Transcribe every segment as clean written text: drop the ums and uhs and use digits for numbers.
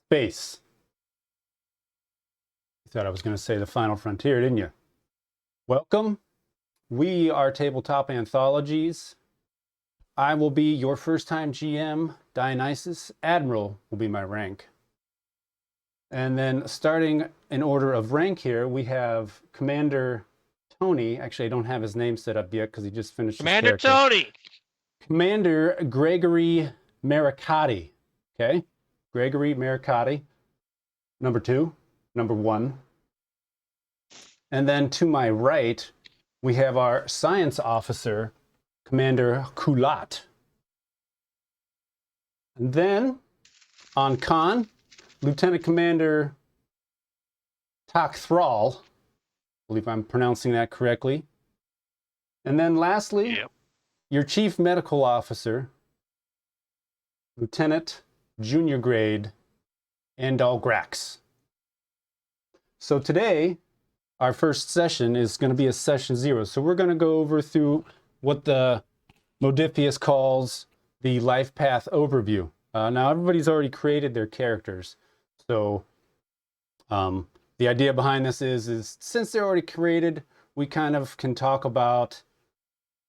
space. You thought I was going to say the final frontier, didn't you? Welcome. We are Tabletop Anthologies. I will be your first-time GM, Dionysus. Admiral will be my rank. And then starting in order of rank here, we have Commander Tony. Actually, I don't have his name set up yet because he just finished Commander his character. Tony! Commander Gregory Maricotti. Okay? Gregory Maricotti. Number 2. Number 1. And then to my right, we have our science officer, Commander Kulat. And then on con, Lieutenant Commander Tak Thrall. I believe I'm pronouncing that correctly. And then lastly, your chief medical officer, Lieutenant Junior Grade Andal Grax. So today, our first session is going to be a session 0. So we're going to go over through what the Modiphius calls the life path overview. Now everybody's already created their characters. So the idea behind this is since they're already created, we kind of can talk about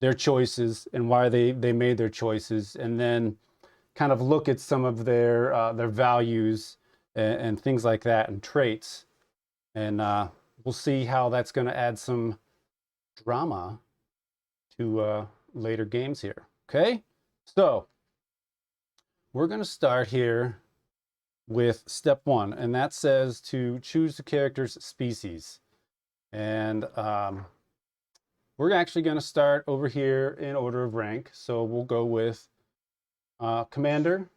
their choices and why they made their choices, and then kind of look at some of their values and things like that and traits. And we'll see how that's going to add some drama to later games here. Okay? So, we're going to start here with step 1, and that says to choose the character's species. And we're actually going to start over here in order of rank. So we'll go with Commander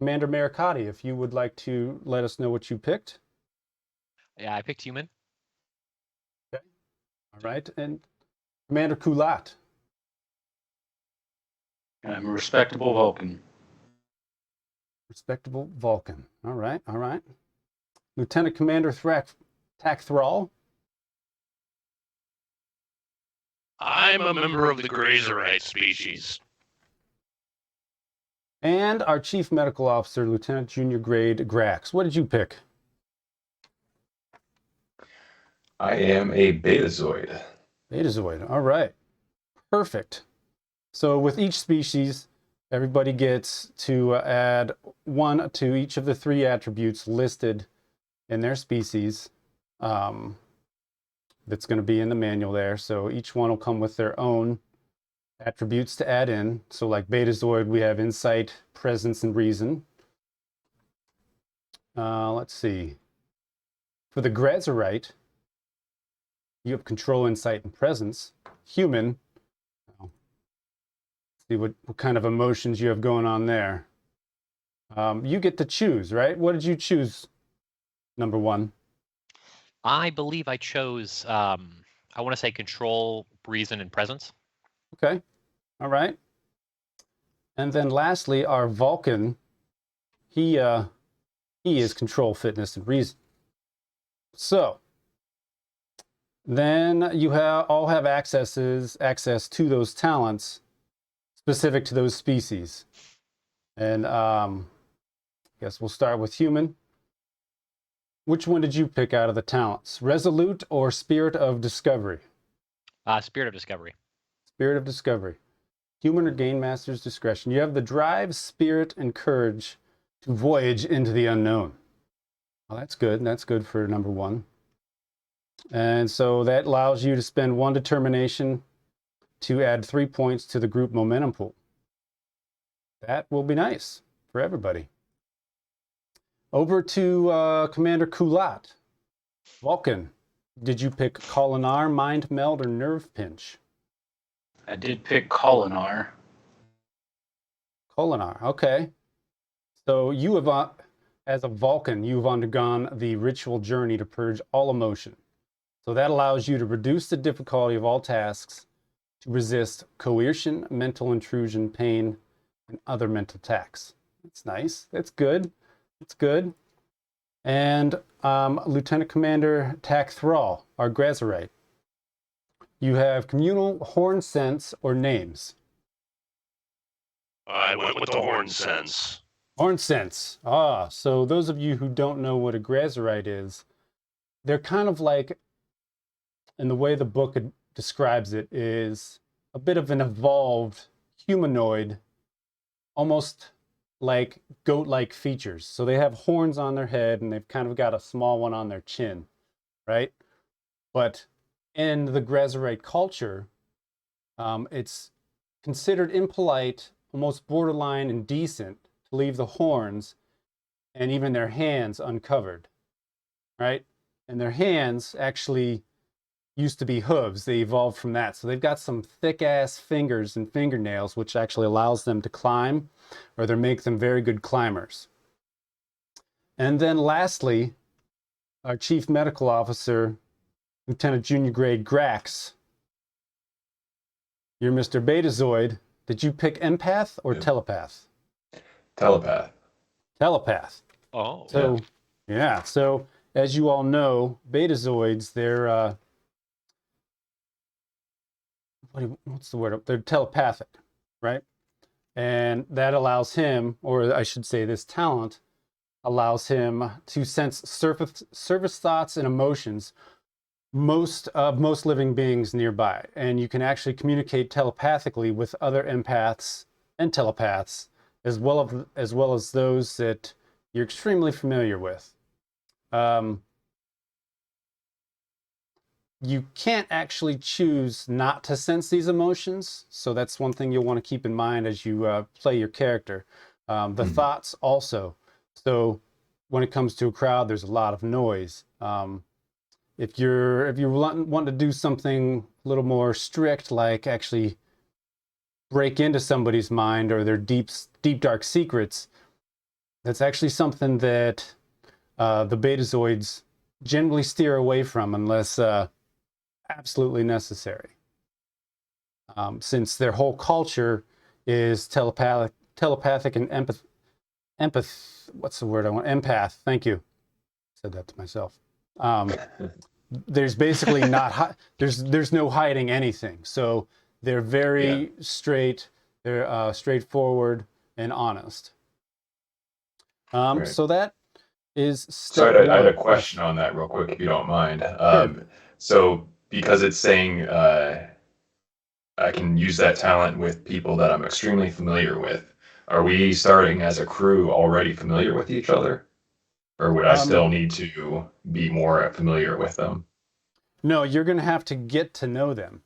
Maricotti, if you would like to let us know what you picked. Yeah, I picked human. Okay. All right. And Commander Kulat. I'm a respectable Vulcan. Respectable Vulcan. All right. All right. Lieutenant Commander Tak Thrall. I'm a member of the Grazerite species. And our Chief Medical Officer, Lieutenant Junior Grade Grax. What did you pick? I am a Betazoid. Betazoid. All right. Perfect. So with each species, everybody gets to add 1 to each of the 3 attributes listed in their species. That's going to be in the manual there. So each one will come with their own attributes to add in. So like Betazoid, we have insight, presence, and reason. Let's see. For the Grazerite, you have control, insight, and presence. Human, see what kind of emotions you have going on there. You get to choose, right? What did you choose, number 1? I believe I chose, I want to say control, reason, and presence. Okay. All right. And then lastly, our Vulcan, he is control, fitness, and reason. So then you all have access to those talents specific to those species. And I guess we'll start with human. Which one did you pick out of the talents? Resolute or Spirit of Discovery? Spirit of Discovery. Spirit of Discovery. Human or Game Master's discretion. You have the drive, spirit, and courage to voyage into the unknown. Well, that's good. That's good for number 1. And so that allows you to spend 1 determination to add 3 points to the group momentum pool. That will be nice for everybody. Over to Commander Kulat. Vulcan, did you pick Kolinar, Mind Meld, or Nerve Pinch? I did pick Kolinar. Kolinar, okay. So you have, as a Vulcan, you've undergone the ritual journey to purge all emotion. So that allows you to reduce the difficulty of all tasks, to resist coercion, mental intrusion, pain, and other mental attacks. That's nice. That's good. That's good. And Lieutenant Commander Tak Thrall, our Grazerite. You have communal, horn sense, or names. I went with the horn sense. Horn sense. Ah, so those of you who don't know what a Grazerite is, they're kind of like, and the way the book describes it is a bit of an evolved humanoid, almost like goat-like features. So they have horns on their head and they've kind of got a small one on their chin, right? But in the Grazerite culture, it's considered impolite, almost borderline indecent to leave the horns and even their hands uncovered, right? And their hands actually used to be hooves. They evolved from that. So they've got some thick ass fingers and fingernails, which actually allows them to climb, or they make them very good climbers. And then lastly, our chief medical officer, Lieutenant Junior Grade Grax. You're Mr. Betazoid. Did you pick empath or telepath? Telepath. Telepath. Oh. So, yeah. So, as you all know, Betazoids, they're what's the word? They're telepathic, right? And that allows him, or I should say, this talent allows him to sense surface thoughts and emotions most living beings nearby, and you can actually communicate telepathically with other empaths and telepaths, as well as those that you're extremely familiar with. You can't actually choose not to sense these emotions, so that's one thing you'll want to keep in mind as you play your character. The thoughts also. So when it comes to a crowd, there's a lot of noise. If you're wanting to do something a little more strict, like actually break into somebody's mind or their deep dark secrets, that's actually something that the Betazoids generally steer away from unless absolutely necessary. Since their whole culture is telepathic and what's the word I want? Empath. Thank you. Said that to myself. There's basically there's no hiding anything. So they're very straight. They're straightforward and honest. Right. So that is So step I had a one. question on that real quick, if you don't mind. Sure. So because it's saying I can use that talent with people that I'm extremely familiar with, are we starting as a crew already familiar with each other? Or would I still need to be more familiar with them? No, you're going to have to get to know them.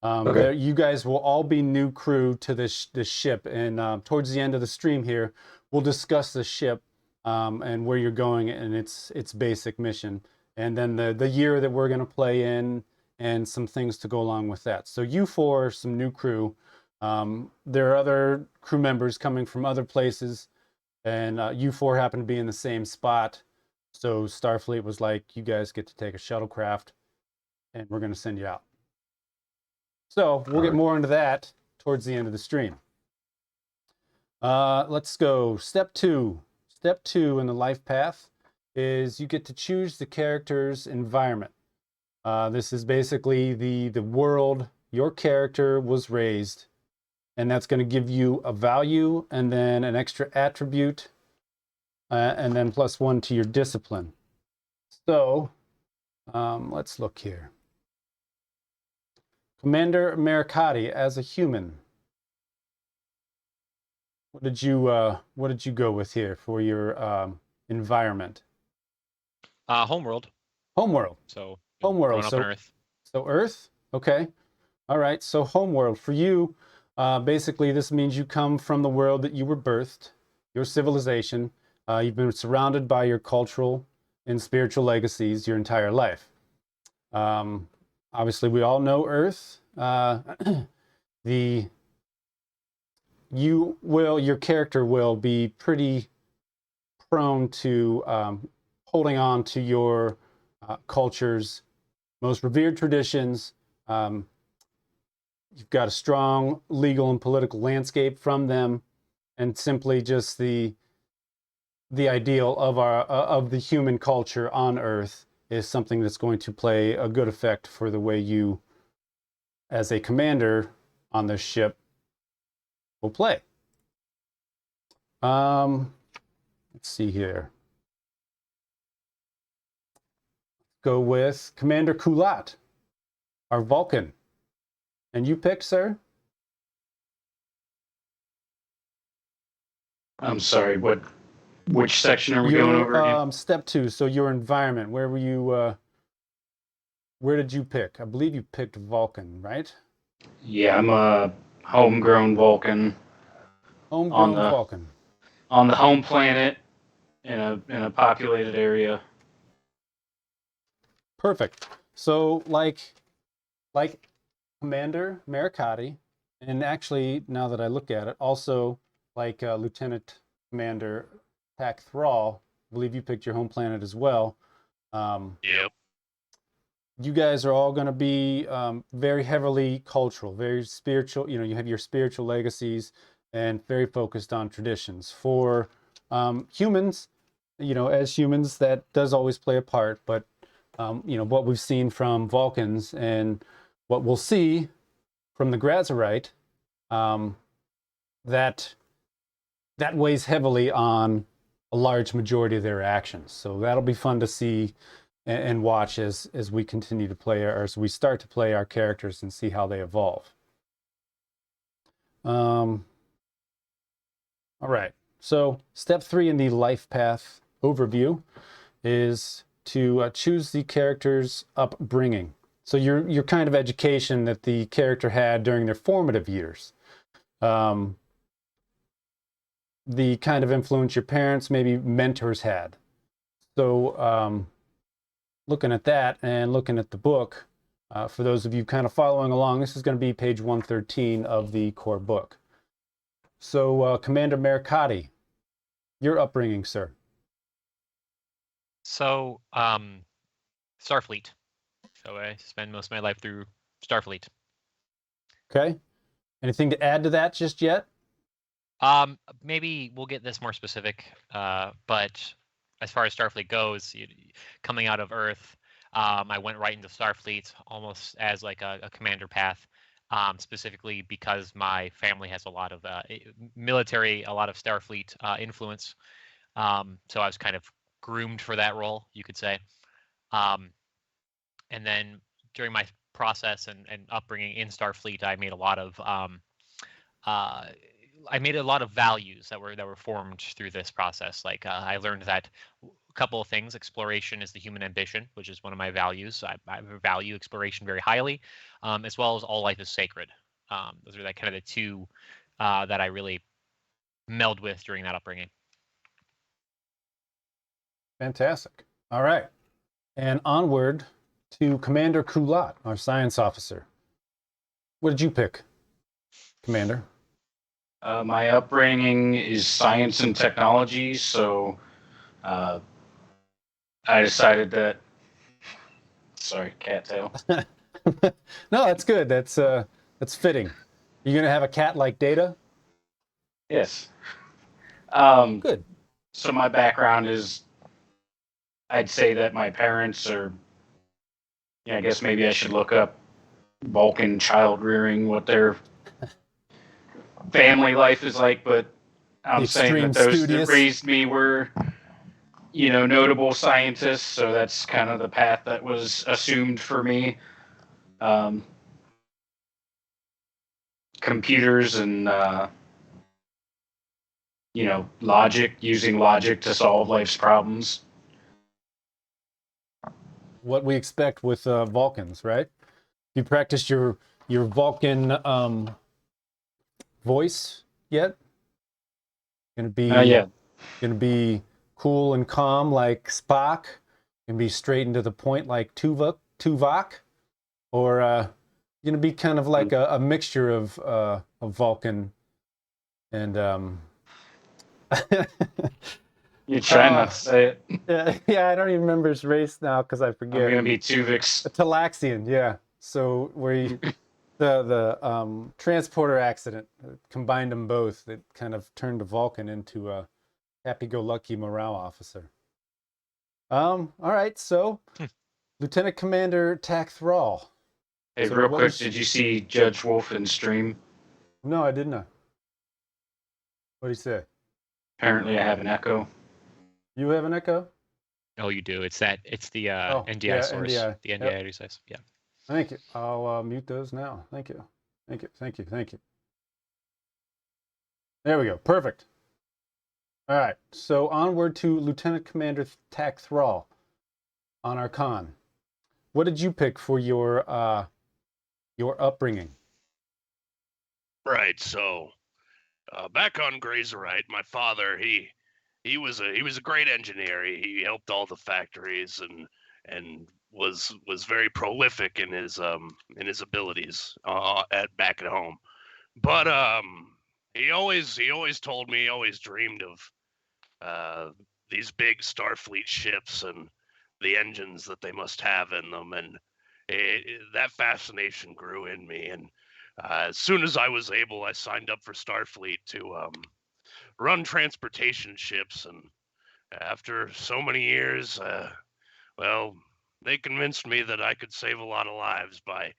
Okay. You guys will all be new crew to this ship, and towards the end of the stream here, we'll discuss the ship and where you're going and its basic mission, and then the year that we're going to play in, and some things to go along with that. So you four are some new crew. There are other crew members coming from other places, and you four happen to be in the same spot. So Starfleet was like, you guys get to take a shuttlecraft, and we're going to send you out. So we'll get more into that towards the end of the stream. Let's go. Step two. Step two in the life path is you get to choose the character's environment. This is basically the world your character was raised, and that's going to give you a value and then an extra attribute, and then +1 to your discipline. So let's look here. Commander Mercati as a human. What did you go with here for your environment? Homeworld. Homeworld. So Homeworld. growing up So on Earth. So Earth. Okay. All right. So homeworld for you. Basically, this means you come from the world that you were birthed, your civilization. You've been surrounded by your cultural and spiritual legacies your entire life. Obviously, we all know Earth. Your character will be pretty prone to holding on to your culture's most revered traditions. You've got a strong legal and political landscape from them, and simply just the ideal of the human culture on Earth is something that's going to play a good effect for the way you, as a commander on this ship, will play. Let's see here. Go with Commander Kulat, our Vulcan. And you pick, sir? I'm sorry, which section are we going over again? Step 2, so your environment. Where were you, where did you pick? I believe you picked Vulcan, right? Yeah, I'm a homegrown Vulcan Homegrown the- Vulcan. on the home planet in a populated area. Perfect. So like Commander Maricotti, and actually now that I look at it, also like Lieutenant Commander Tack Thrall, I believe you picked your home planet as well. Yep. You guys are all going to be very heavily cultural, very spiritual. You know, you have your spiritual legacies and very focused on traditions. For humans, you know, as humans, that does always play a part. But, you know, what we've seen from Vulcans and what we'll see from the Grazerite, that weighs heavily on a large majority of their actions. So that'll be fun to see and watch as we continue to play, or as we start to play our characters and see how they evolve. All right. So step 3 in the life path overview is to choose the character's upbringing. So your kind of education that the character had during their formative years. The kind of influence your parents, maybe mentors had. So looking at that and looking at the book, for those of you kind of following along, this is going to be page 113 of the core book. So Commander Maricotti, your upbringing, sir. So, Starfleet. So I spend most of my life through Starfleet. Okay. Anything to add to that just yet? Maybe we'll get this more specific. But as far as Starfleet goes, coming out of Earth, I went right into Starfleet almost as like a commander path. Specifically because my family has a lot of military, a lot of Starfleet influence. So I was kind of groomed for that role, you could say. And then during my process and upbringing in Starfleet, I made a lot of values that were formed through this process. Like I learned that a couple of things: exploration is the human ambition, which is one of my values. I value exploration very highly, as well as all life is sacred. Those are kind of the two that I really meld with during that upbringing. Fantastic. All right. And onward to Commander Kulat, our science officer. What did you pick, Commander? My upbringing is science and technology, so I decided that. Sorry, cattail. No, that's good. That's fitting. You gonna have a cat like Data? Yes. Good. So my background is, I'd say that my parents are. Yeah, I guess maybe I should look up Vulcan child rearing, what their family life is like, but I'm saying that those that raised me were, notable scientists, so that's kind of the path that was assumed for me. Computers and, using logic to solve life's problems. What we expect with Vulcans, right? You practiced your Vulcan voice yet? Yeah. Gonna be cool and calm like Spock. Gonna be straight and to the point like Tuvok, or gonna be kind of like a mixture of Vulcan and You try not to say it. yeah, I don't even remember his race now because I forget. I'm gonna be Tuvix. A Talaxian, yeah. So where the transporter accident combined them both. It kind of turned a Vulcan into a happy-go-lucky morale officer. All right, so Lieutenant Commander Tack Thrall. Hey, So real quick, did you see Judge Wolf in stream? No, I did not. What did he say? Apparently, I have an echo. You have an echo? Oh, you do. It's the Oh, NDI yeah, source. NDI. The NDI Yep. audio size. Yeah. Thank you. I'll mute those now. Thank you. Thank you. Thank you. Thank you. There we go. Perfect. All right. So onward to Lieutenant Commander Tack Thrall on our con. What did you pick for your upbringing? Right. So back on Grazerite, my father he was a great engineer. He helped all the factories and was very prolific in his abilities at back at home. But he always told me he always dreamed of these big Starfleet ships and the engines that they must have in them, and that fascination grew in me. And as soon as I was able, I signed up for Starfleet to run transportation ships. And after so many years, well, they convinced me that I could save a lot of lives by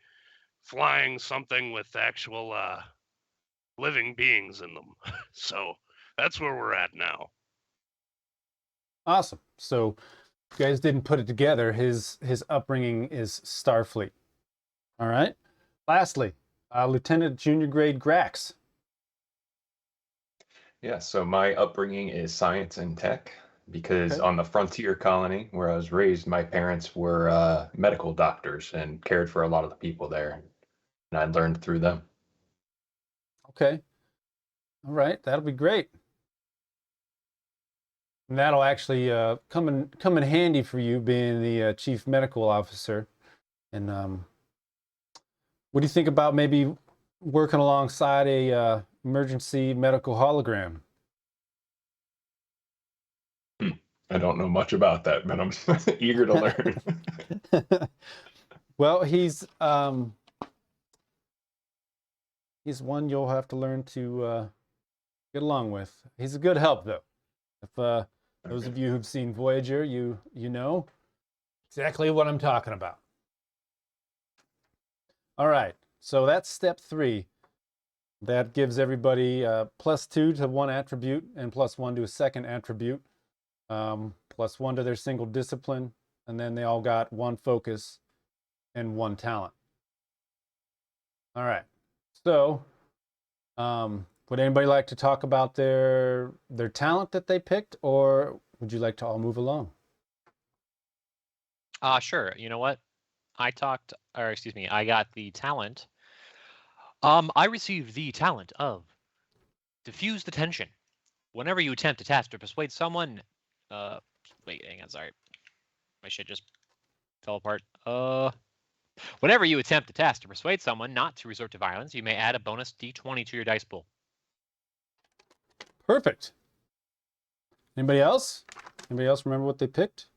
flying something with actual living beings in them. So that's where we're at now. Awesome. So you guys didn't put it together. His upbringing is Starfleet. All right. Lastly, Lieutenant Junior Grade Grax. Yeah, so my upbringing is science and tech because Okay. on the frontier colony where I was raised, my parents were medical doctors and cared for a lot of the people there, and I learned through them. Okay. All right. That'll be great. And that'll actually come in handy for you being the chief medical officer. And what do you think about maybe working alongside a emergency medical hologram? I don't know much about that, but I'm eager to learn. Well, he's one you'll have to learn to get along with. He's a good help, though. If those of you who've seen Voyager, you know exactly what I'm talking about. All right, so that's step 3. That gives everybody +2 to one attribute and +1 to a second attribute, +1 to their single discipline, and then they all got 1 focus and 1 talent. All right, so would anybody like to talk about their talent that they picked, or would you like to all move along? Sure. You know what? I got the talent. I received the talent of diffuse the tension. Whenever you attempt to task or persuade someone, wait, hang on, sorry, my shit just fell apart. Whenever you attempt to task or persuade someone not to resort to violence, you may add a bonus D20 to your dice pool. Perfect. Anybody else? Anybody else remember what they picked?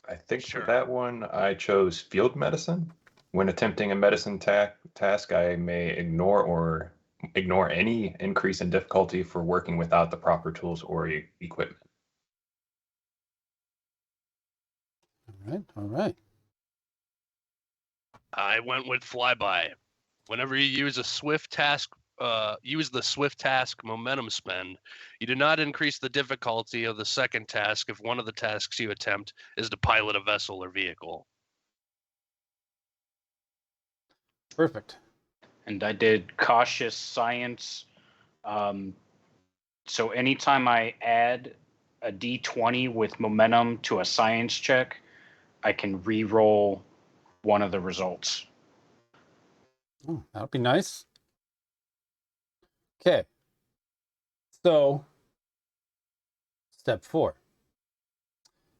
I think Sure. for that one, I chose field medicine. When attempting a medicine task, I may ignore any increase in difficulty for working without the proper tools or equipment. All right, all right. I went with flyby. Whenever you use a swift task, use the swift task momentum spend, you do not increase the difficulty of the second task if one of the tasks you attempt is to pilot a vessel or vehicle. Perfect. And I did cautious science. So anytime I add a D20 with momentum to a science check, I can re-roll one of the results. Oh, that would be nice. Okay. So, step 4.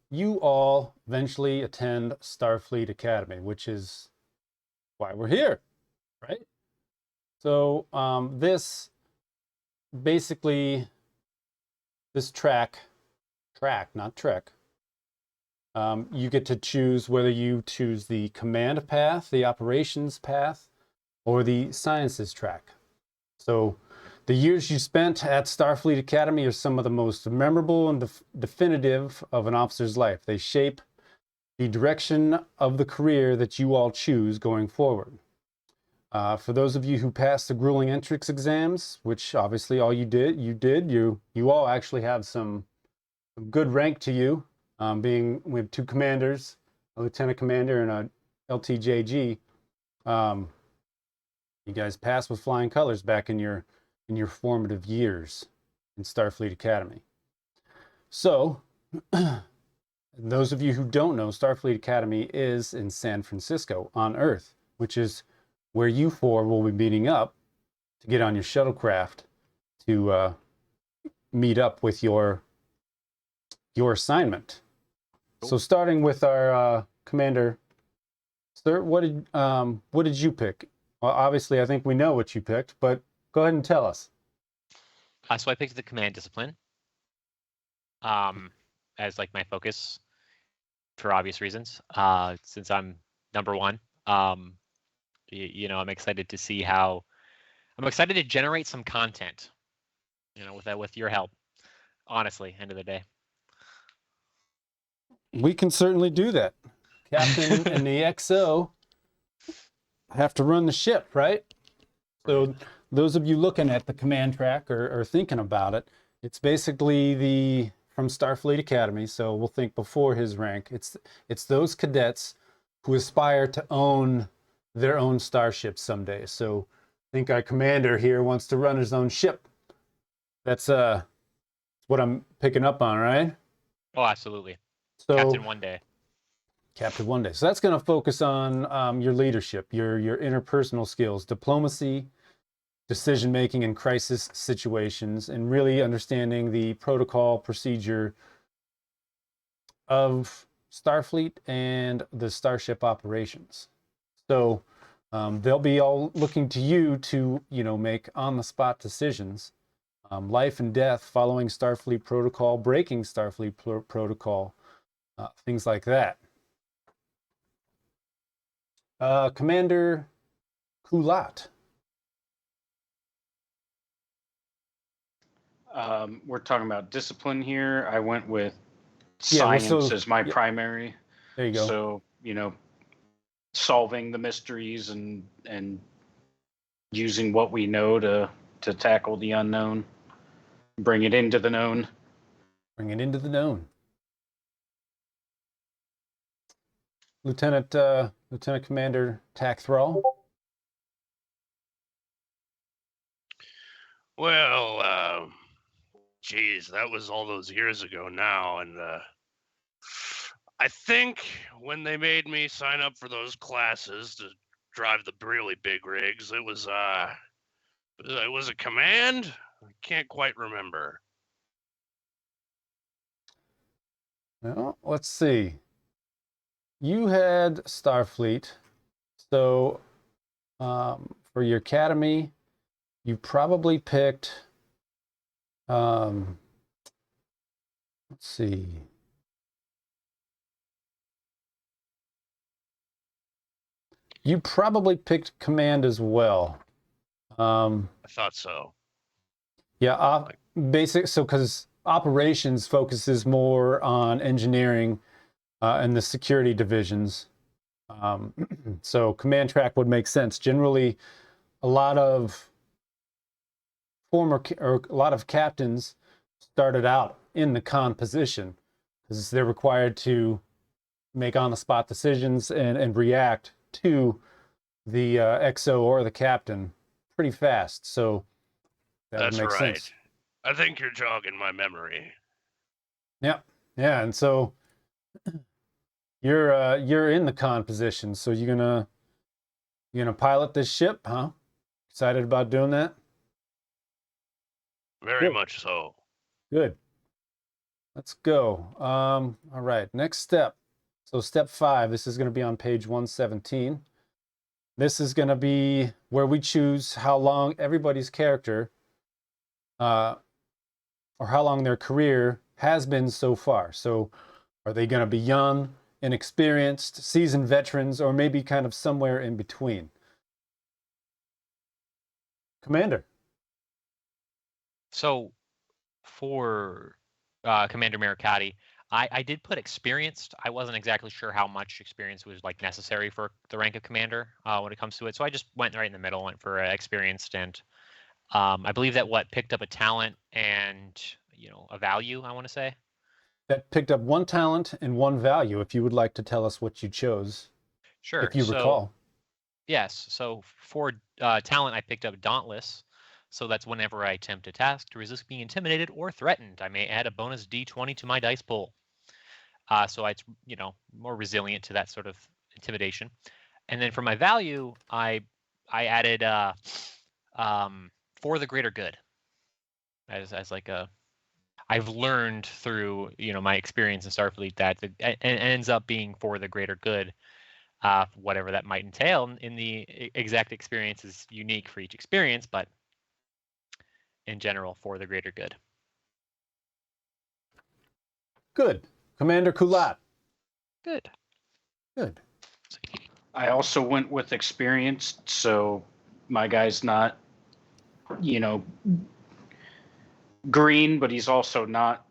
You all eventually attend Starfleet Academy, which is why we're here, right? So, this track, not trek, you get to choose whether you choose the command path, the operations path, or the sciences track. So the years you spent at Starfleet Academy are some of the most memorable and definitive of an officer's life. They shape the direction of the career that you all choose going forward. For those of you who passed the grueling entrance exams, which obviously all you all actually have some good rank to you, being we have 2 commanders, a lieutenant commander and a LTJG. You guys passed with flying colors back in your formative years in Starfleet Academy. So, those of you who don't know, Starfleet Academy is in San Francisco on Earth, which is where you 4 will be meeting up to get on your shuttlecraft to meet up with your assignment. So starting with our commander, sir, what did you pick? Well, obviously, I think we know what you picked, but go ahead and tell us. So I picked the command discipline as like my focus for obvious reasons. Since I'm number 1, you know, I'm excited to see how. I'm excited to generate some content. You know, with your help. Honestly, end of the day. We can certainly do that. Captain and the XO have to run the ship, right? So those of you looking at the command track or thinking about it, it's basically from Starfleet Academy. So we'll think before his rank. It's those cadets who aspire to own their own starship someday. So I think our commander here wants to run his own ship. That's what I'm picking up on, right? Oh, absolutely. So Captain one day. Captain one day. So that's going to focus on your leadership, your interpersonal skills, diplomacy, decision making in crisis situations, and really understanding the protocol procedure of Starfleet and the starship operations. So they'll be all looking to you to, make on-the-spot decisions, life and death, following Starfleet protocol, breaking Starfleet protocol, things like that. Commander Kulat. We're talking about discipline here. I went with science as my primary. There you go. So, solving the mysteries and using what we know to tackle the unknown, bring it into the known. Bring it into the known. Lieutenant Commander Takthrall. Well, geez, that was all those years ago now, and I think when they made me sign up for those classes to drive the really big rigs, it was a command. I can't quite remember. Well, let's see. You had Starfleet, so for your academy, you probably picked. Let's see. You probably picked command as well. I thought so. Yeah, basic. So because operations focuses more on engineering and the security divisions. So command track would make sense. Generally, a lot of captains started out in the con position because they're required to make on-the-spot decisions and react to the XO or the captain pretty fast. So that would make sense. I think you're jogging my memory. Yeah, and so you're in the con position. So you're gonna pilot this ship, huh? Excited about doing that? Very much so. Good. Let's go. All right, next step. So step 5, this is going to be on page 117. This is going to be where we choose how long everybody's character or how long their career has been so far. So are they going to be young, inexperienced, seasoned veterans, or maybe kind of somewhere in between? Commander. So for Commander Maricati, I did put experienced. I wasn't exactly sure how much experience was like necessary for the rank of commander when it comes to it. So I just went right in the middle, went for experienced, and I believe that picked up a talent and a value, I want to say. that picked up 1 talent and 1 value. If you would like to tell us what you chose, Sure. if you So, recall. yes. So for talent, I picked up Dauntless. So that's whenever I attempt a task to resist being intimidated or threatened, I may add a bonus d20 to my dice pool. So it's more resilient to that sort of intimidation. And then for my value, I added for the greater good as like a. I've learned through my experience in Starfleet that it ends up being for the greater good. Whatever that might entail in the exact experience is unique for each experience, but in general, for the greater good. Good. Commander Kulat. Good. Good. I also went with experienced, so my guy's not, green, but he's also not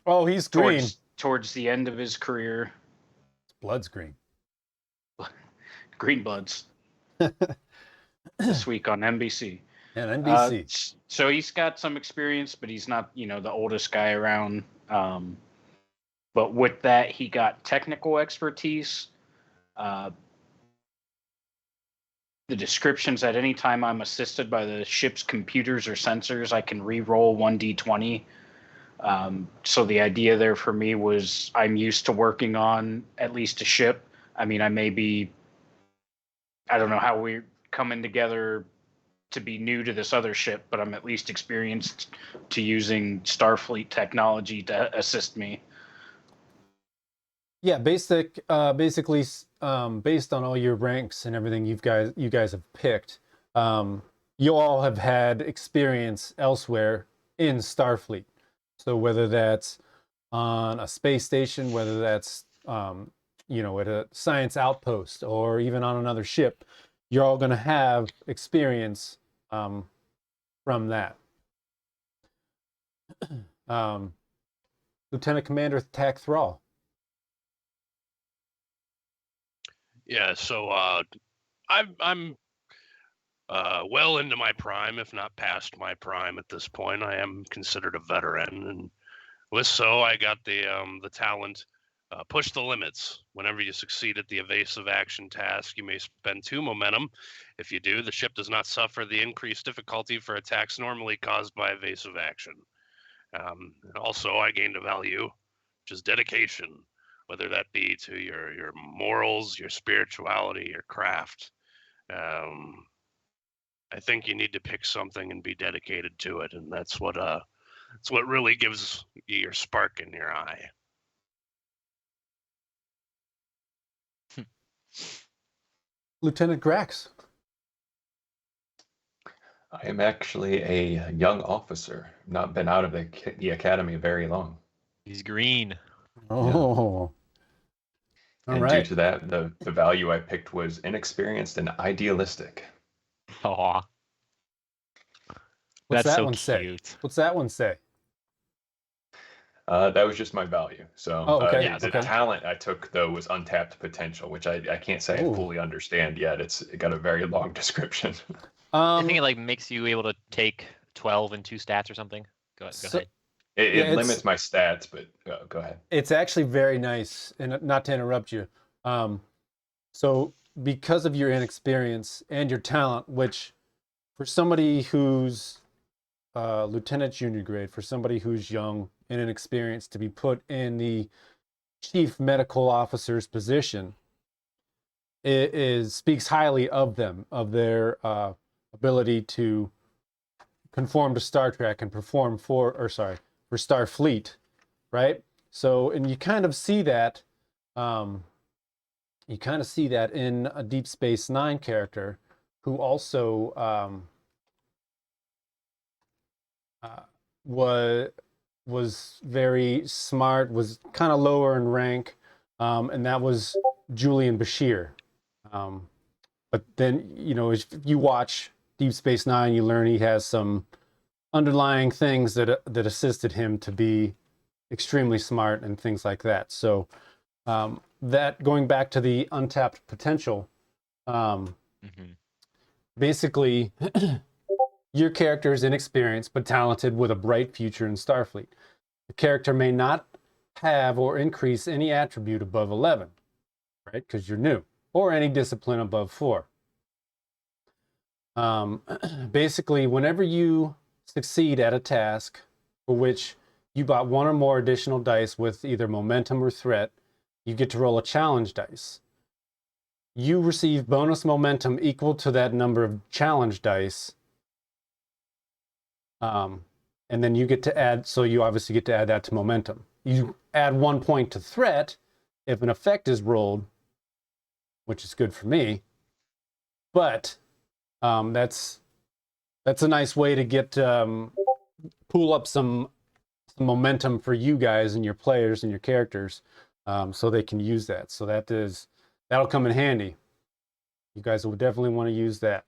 Oh, he's green. towards the end of his career. Blood's green. Green Bloods. This week on NBC. And NBC. So he's got some experience, but he's not, the oldest guy around. But with that, he got technical expertise. The descriptions: at any time I'm assisted by the ship's computers or sensors, I can re-roll 1d20. So the idea there for me was I'm used to working on at least a ship. I mean, I don't know how we're coming together to be new to this other ship, but I'm at least experienced to using Starfleet technology to assist me. Yeah, basically, based on all your ranks and everything you guys have picked, you all have had experience elsewhere in Starfleet. So whether that's on a space station, whether that's at a science outpost, or even on another ship, you're all going to have experience from that. Lieutenant Commander Tack Thrall. Yeah, so I'm well into my prime, if not past my prime at this point. I am considered a veteran, and with so I got the talent push the limits. Whenever you succeed at the evasive action task, you may spend 2 momentum. If you do, the ship does not suffer the increased difficulty for attacks normally caused by evasive action. And also, I gained a value, which is dedication, whether that be to your morals, your spirituality, your craft. I think you need to pick something and be dedicated to it, and that's what really gives you your spark in your eye. Lieutenant Grax. I am actually a young officer, not been out of the academy very long. He's green. Oh. All and right. due to that, the value I picked was inexperienced and idealistic. Aw. What's That's that so one say? cute. What's that one say? That was just my value. So okay. Yeah, the okay. talent I took, though, was untapped potential, which I can't say Ooh. I fully understand yet. It got a very long description. I think it makes you able to take 12 and 2 stats or something. Go ahead. It limits my stats, but go ahead. It's actually very nice, and not to interrupt you. So because of your inexperience and your talent, which for somebody who's lieutenant junior grade, for somebody who's young and inexperienced, to be put in the chief medical officer's position, it speaks highly of them, of their ability to conform to Star Trek and perform for Starfleet, right? So, and you kind of see that, in a Deep Space Nine character who also was very smart, was kind of lower in rank, and that was Julian Bashir. But then, if you watch Deep Space Nine, you learn he has some underlying things that assisted him to be extremely smart and things like that. So that, going back to the untapped potential, basically your character is inexperienced but talented with a bright future in Starfleet. The character may not have or increase any attribute above 11, right? Because you're new, or any discipline above 4. Basically, whenever you succeed at a task for which you bought 1 or more additional dice with either momentum or threat, you get to roll a challenge dice. You receive bonus momentum equal to that number of challenge dice. And then you get to add, so you obviously get to add that to momentum. You add 1 point to threat if an effect is rolled, which is good for me. But that's a nice way to get pool up some momentum for you guys and your players and your characters, so they can use that. So that'll come in handy. You guys will definitely want to use that.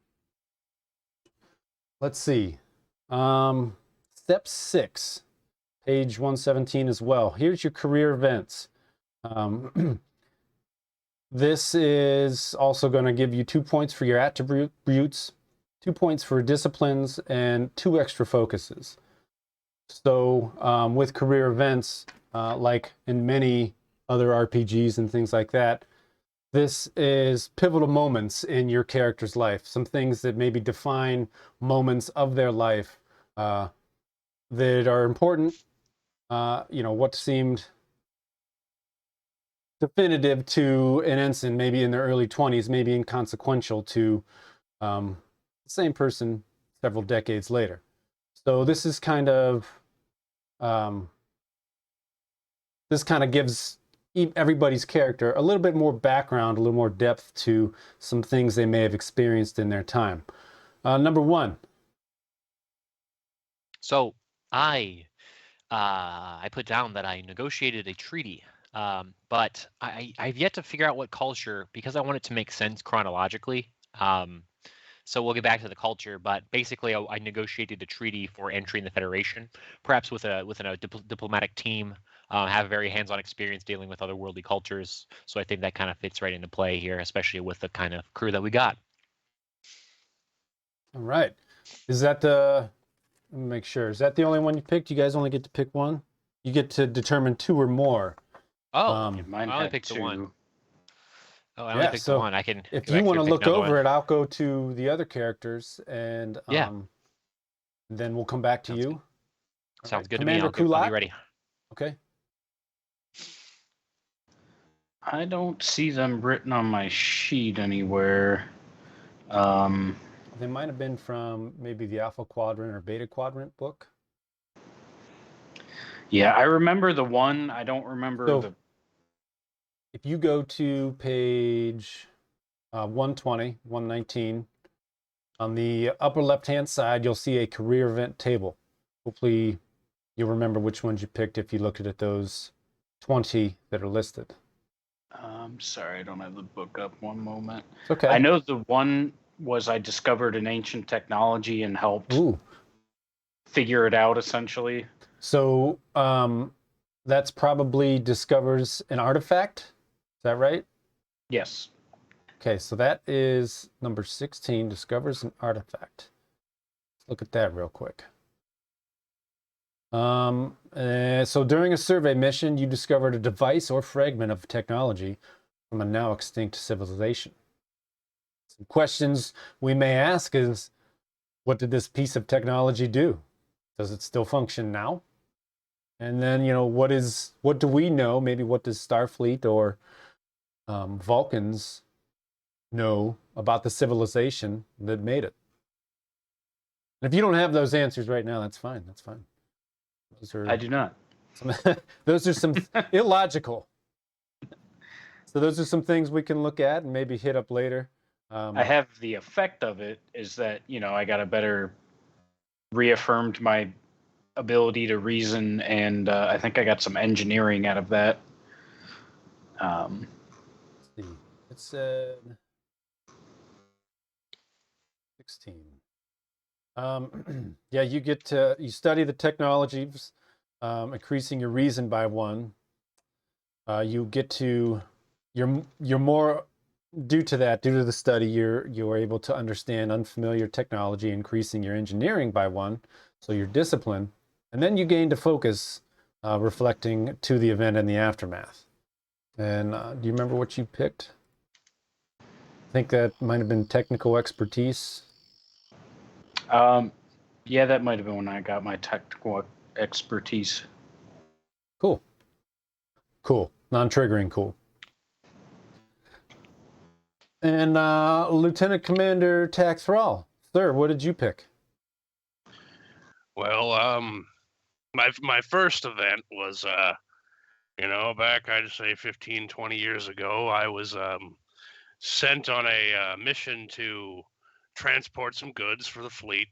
Let's see. Step 6, page 117 as well. Here's your career events. This is also going to give you 2 points for your attributes, 2 points for disciplines, and 2 extra focuses. So with career events, like in many other RPGs and things like that, this is pivotal moments in your character's life. Some things that maybe define moments of their life that are important. What seemed definitive to an ensign maybe in their early 20s, maybe inconsequential to the same person several decades later. So this is kind of gives everybody's character a little bit more background, a little more depth to some things they may have experienced in their time. Number 1. So I put down that I negotiated a treaty, but I've yet to figure out what culture, because I want it to make sense chronologically. So we'll get back to the culture, but basically I negotiated a treaty for entering the Federation, perhaps with a diplomatic team, have very hands-on experience dealing with otherworldly cultures. So I think that kind of fits right into play here, especially with the kind of crew that we got. All right. Is that let me make sure. Is that the only one you picked? You guys only get to pick one? You get to determine 2 or more. Oh, Mine I only had picked the 2. one. Oh, I only picked the one. I can. If go you back want here to and pick look another over one. it, I'll go to the other characters, and Yeah. then we'll come back to Sounds you. good. All Sounds right. good to me. Commander I'll Kulak? be ready. Okay. I don't see them written on my sheet anywhere. They might have been from maybe the Alpha Quadrant or Beta Quadrant book. Yeah, I remember the one. I don't remember So, the. if you go to page 120, 119, on the upper left-hand side, you'll see a career event table. Hopefully, you'll remember which ones you picked if you looked at those 20 that are listed. Sorry, I don't have the book up. One moment. It's okay. I know the one was I discovered an ancient technology and helped figure it out, essentially. So that's probably discovers an artifact. Is that right? Yes. Okay, so that is number 16, discovers an artifact. Let's look at that real quick. So during a survey mission, you discovered a device or fragment of technology from a now extinct civilization. Some questions we may ask is, what did this piece of technology do? Does it still function now? And then, what do we know? Maybe what does Starfleet or Vulcans know about the civilization that made it? And if you don't have those answers right now, that's fine. That's fine. I do not. Those are some illogical. So those are some things we can look at and maybe hit up later. I have the effect of it is that, I got a better reaffirmed my ability to reason, and I think I got some engineering out of that. Let's see. It said 16. Yeah, you study the technologies, increasing your reason by 1. You get to you're more due to the study. You're able to understand unfamiliar technology, increasing your engineering by 1, so your discipline, and then you gain to focus reflecting to the event and the aftermath. And do you remember what you picked? I think that might have been technical expertise. Yeah, that might have been when I got my technical expertise. Cool. Cool. Non-triggering cool. And Lieutenant Commander Tax Thrall, sir, what did you pick? Well, my first event was back I'd say 15, 20 years ago. I was sent on a mission to transport some goods for the fleet,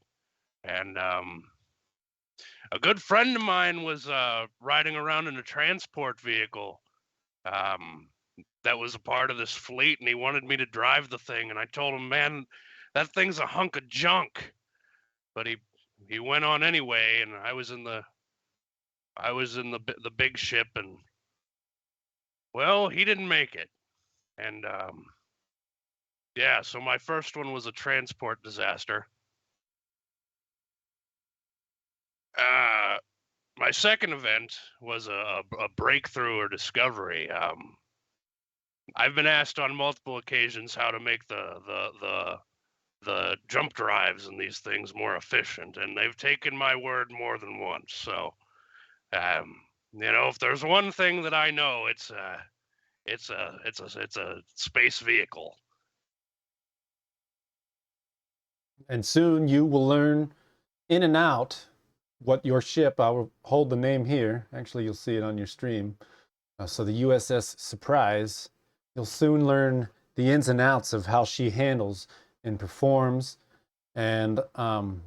and a good friend of mine was riding around in a transport vehicle that was a part of this fleet, and he wanted me to drive the thing, and I told him, man, that thing's a hunk of junk. But he went on anyway, and I was in the big ship, and well, he didn't make it. And yeah, so my first one was a transport disaster. My second event was a breakthrough or discovery. I've been asked on multiple occasions how to make the jump drives and these things more efficient, and they've taken my word more than once. So, if there's one thing that I know, it's a space vehicle. And soon you will learn in and out what your ship, I will hold the name here, actually you'll see it on your stream, so the USS Surprise, you'll soon learn the ins and outs of how she handles and performs, and it's going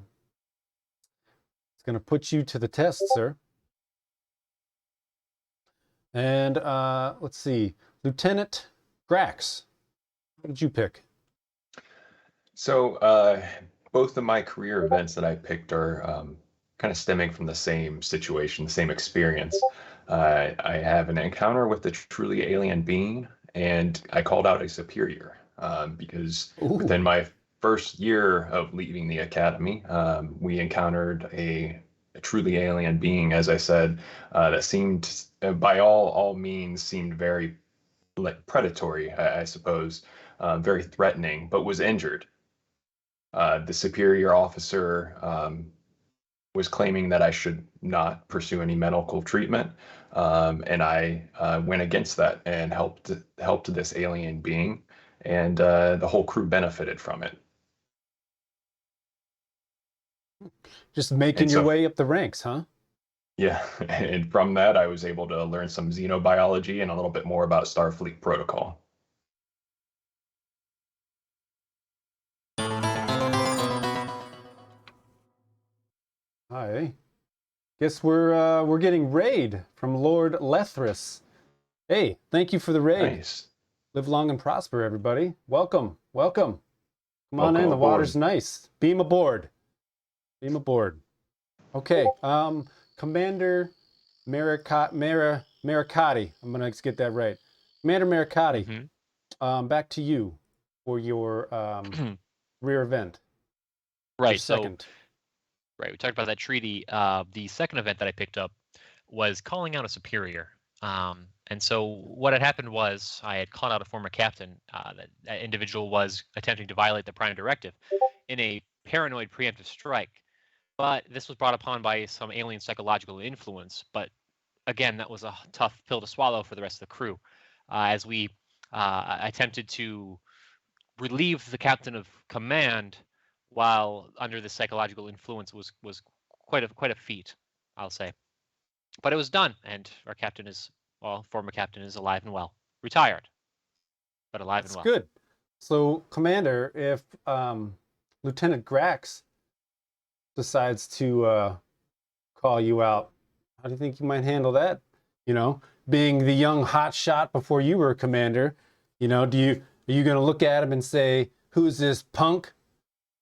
to put you to the test, sir. And let's see, Lieutenant Grax, what did you pick? So both of my career events that I picked are kind of stemming from the same situation, the same experience. I have an encounter with a truly alien being, and I called out a superior because within my first year of leaving the academy, we encountered a truly alien being, as I said, that seemed, by all means, seemed very predatory, I suppose, very threatening, but was injured. The superior officer was claiming that I should not pursue any medical treatment, and I went against that and helped this alien being, and the whole crew benefited from it. Just making your way up the ranks, huh? Yeah, and from that I was able to learn some xenobiology and a little bit more about Starfleet protocol. Hi. Guess we're getting raid from Lord Lethris. Hey, thank you for the raid. Nice. Live long and prosper, everybody. Welcome, welcome. Come on Welcome in. The aboard. water's nice. Beam aboard. Beam aboard. Okay. Commander Maricotti. I'm gonna get that right. Commander Maricotti. Back to you for your rear event. Right. Your second. Right, we talked about that treaty. The second event that I picked up was calling out a superior. And so what had happened was I had called out a former captain. That individual was attempting to violate the Prime Directive in a paranoid preemptive strike. But this was brought upon by some alien psychological influence. But again, that was a tough pill to swallow for the rest of the crew. As we attempted to relieve the captain of command while under the psychological influence was quite a feat, I'll say. But it was done, and our captain is, well, former captain is alive and well. Retired, but alive and well. That's good. So, Commander, if Lieutenant Grax decides to call you out, how do you think you might handle that? You know, being the young hot shot before you were a commander, you know, are you going to look at him and say, who's this punk?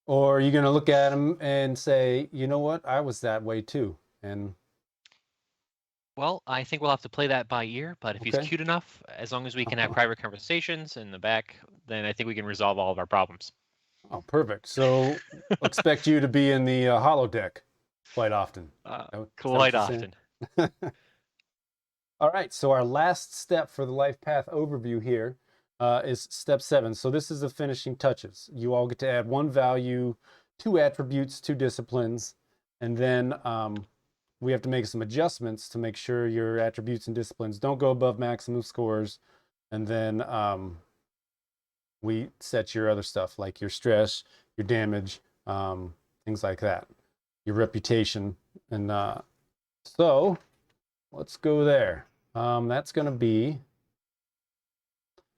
Or are you going to look at him and say, you know what, I was that way too? And well, I think we'll have to play that by ear, but if he's cute enough, as long as we can have private conversations in the back, then I think we can resolve all of our problems. Oh, perfect. So expect you to be in the holodeck quite often. Quite often. All right, so our last step for the life path overview here is step 7. So this is the finishing touches. You all get to add 1 value, 2 attributes, 2 disciplines, and then we have to make some adjustments to make sure your attributes and disciplines don't go above maximum scores. And then we set your other stuff like your stress, your damage, things like that, your reputation. And so let's go there. That's going to be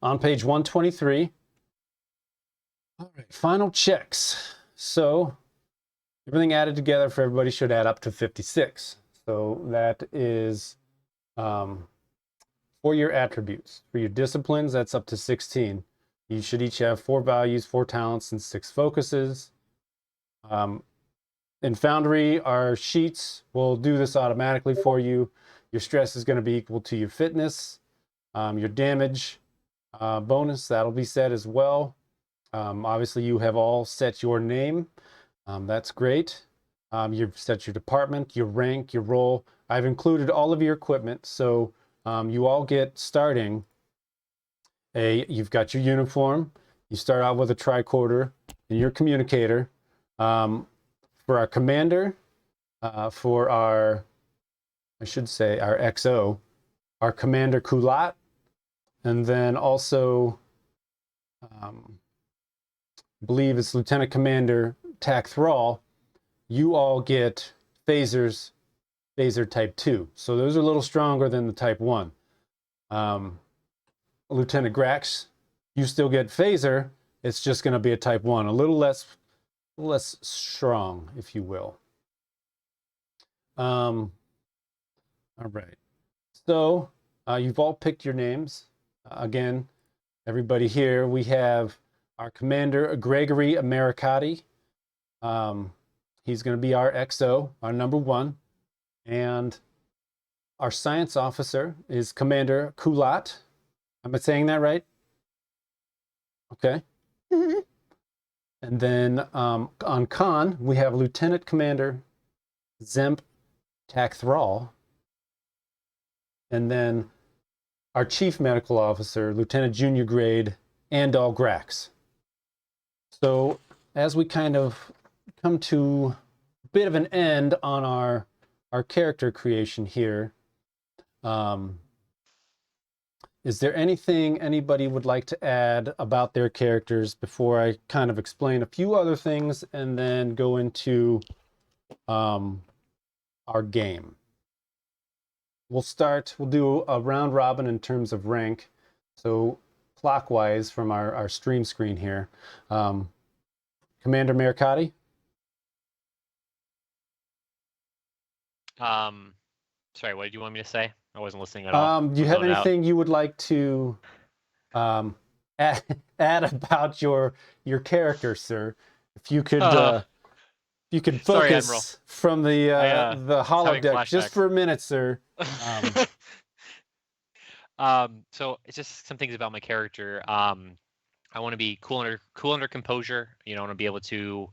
on page 123. All right, final checks. So everything added together for everybody should add up to 56. So that is for your attributes. For your disciplines, that's up to 16. You should each have 4 values, 4 talents, and 6 focuses. In Foundry, our sheets will do this automatically for you. Your stress is going to be equal to your fitness. Your damage bonus, that'll be set as well. Obviously, you have all set your name. That's great. You've set your department, your rank, your role. I've included all of your equipment. So you all get starting. You've got your uniform. You start out with a tricorder and your communicator. For our commander, for our, I should say, our XO, our commander Kulat, and then also, I believe it's Lieutenant Commander Tak Thrall. You all get phasers, phaser type 2. So those are a little stronger than the type 1. Lieutenant Grax, you still get phaser. It's just going to be a type 1, a little less strong, if you will. All right. So you've all picked your names. Again, everybody here, we have our commander, Gregory Americati. He's going to be our XO, our number 1. And our science officer is Commander Kulat. Am I saying that right? Okay. And then on Con, we have Lieutenant Commander Zemp Tak Thrall. And then our Chief Medical Officer, Lieutenant Junior Grade Andal Grax. So as we kind of come to a bit of an end on our character creation here, is there anything anybody would like to add about their characters before I kind of explain a few other things and then go into our game? We'll do a round robin in terms of rank. So clockwise from our stream screen here. Commander Mercati? Sorry, what did you want me to say? I wasn't listening at all. Do you have anything you would like to add about your character, sir? If you could Sorry, Admiral. focus from the holodeck just for a minute, sir. So it's just some things about my character. I want to be cool under composure. I want to be able to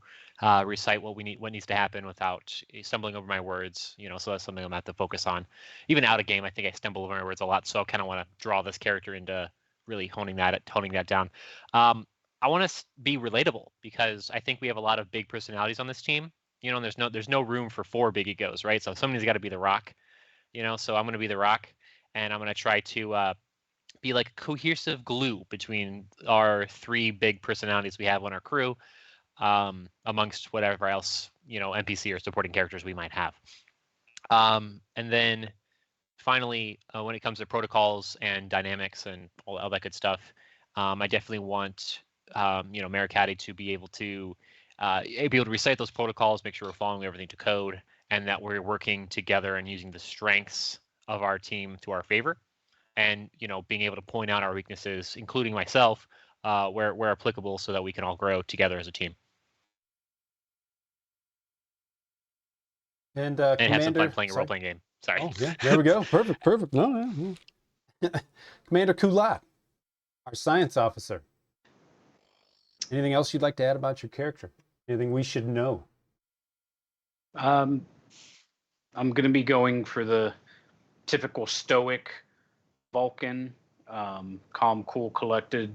recite what needs to happen without stumbling over my words. So that's something I'm gonna have to focus on. Even out of game, I think I stumble over my words a lot. So I kind of want to draw this character into really honing that down. I want to be relatable because I think we have a lot of big personalities on this team. And there's no room for 4 big egos, right? So somebody's got to be the Rock. So I'm going to be the Rock, and I'm going to try to be like a cohesive glue between our 3 big personalities we have on our crew, amongst whatever else NPC or supporting characters we might have. And then finally, when it comes to protocols and dynamics and all that good stuff, I definitely want Mercati to be able to recite those protocols, make sure we're following everything to code, and that we're working together and using the strengths of our team to our favor, and being able to point out our weaknesses, including myself, where applicable, so that we can all grow together as a team. And have some fun playing a sorry. role-playing game. Sorry. Oh, yeah, there we go. Perfect. No. Commander Kulat, our science officer. Anything else you'd like to add about your character? Anything we should know? I'm going to be going for the typical stoic Vulcan, calm, cool, collected,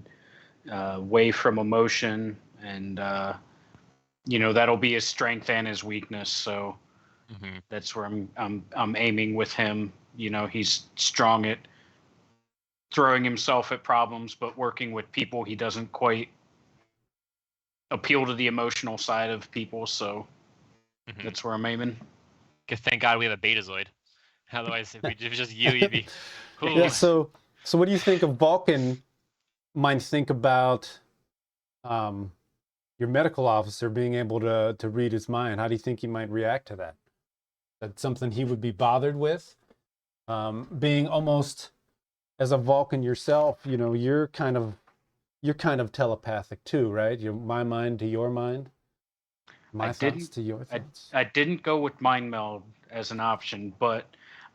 away from emotion, and that'll be his strength and his weakness. So that's where I'm aiming with him. He's strong at throwing himself at problems, but working with people, he doesn't quite appeal to the emotional side of people. So that's where I'm aiming. Thank God we have a Betazoid. Otherwise, if it was just you, you'd be. Ooh. Yeah. So what do you think of Vulcan might think about your medical officer being able to read his mind? How do you think he might react to that? That's something he would be bothered with? Being almost as a Vulcan yourself, you're kind of telepathic too, right? My mind to your mind, my thoughts to your thoughts. I didn't go with mind meld as an option, but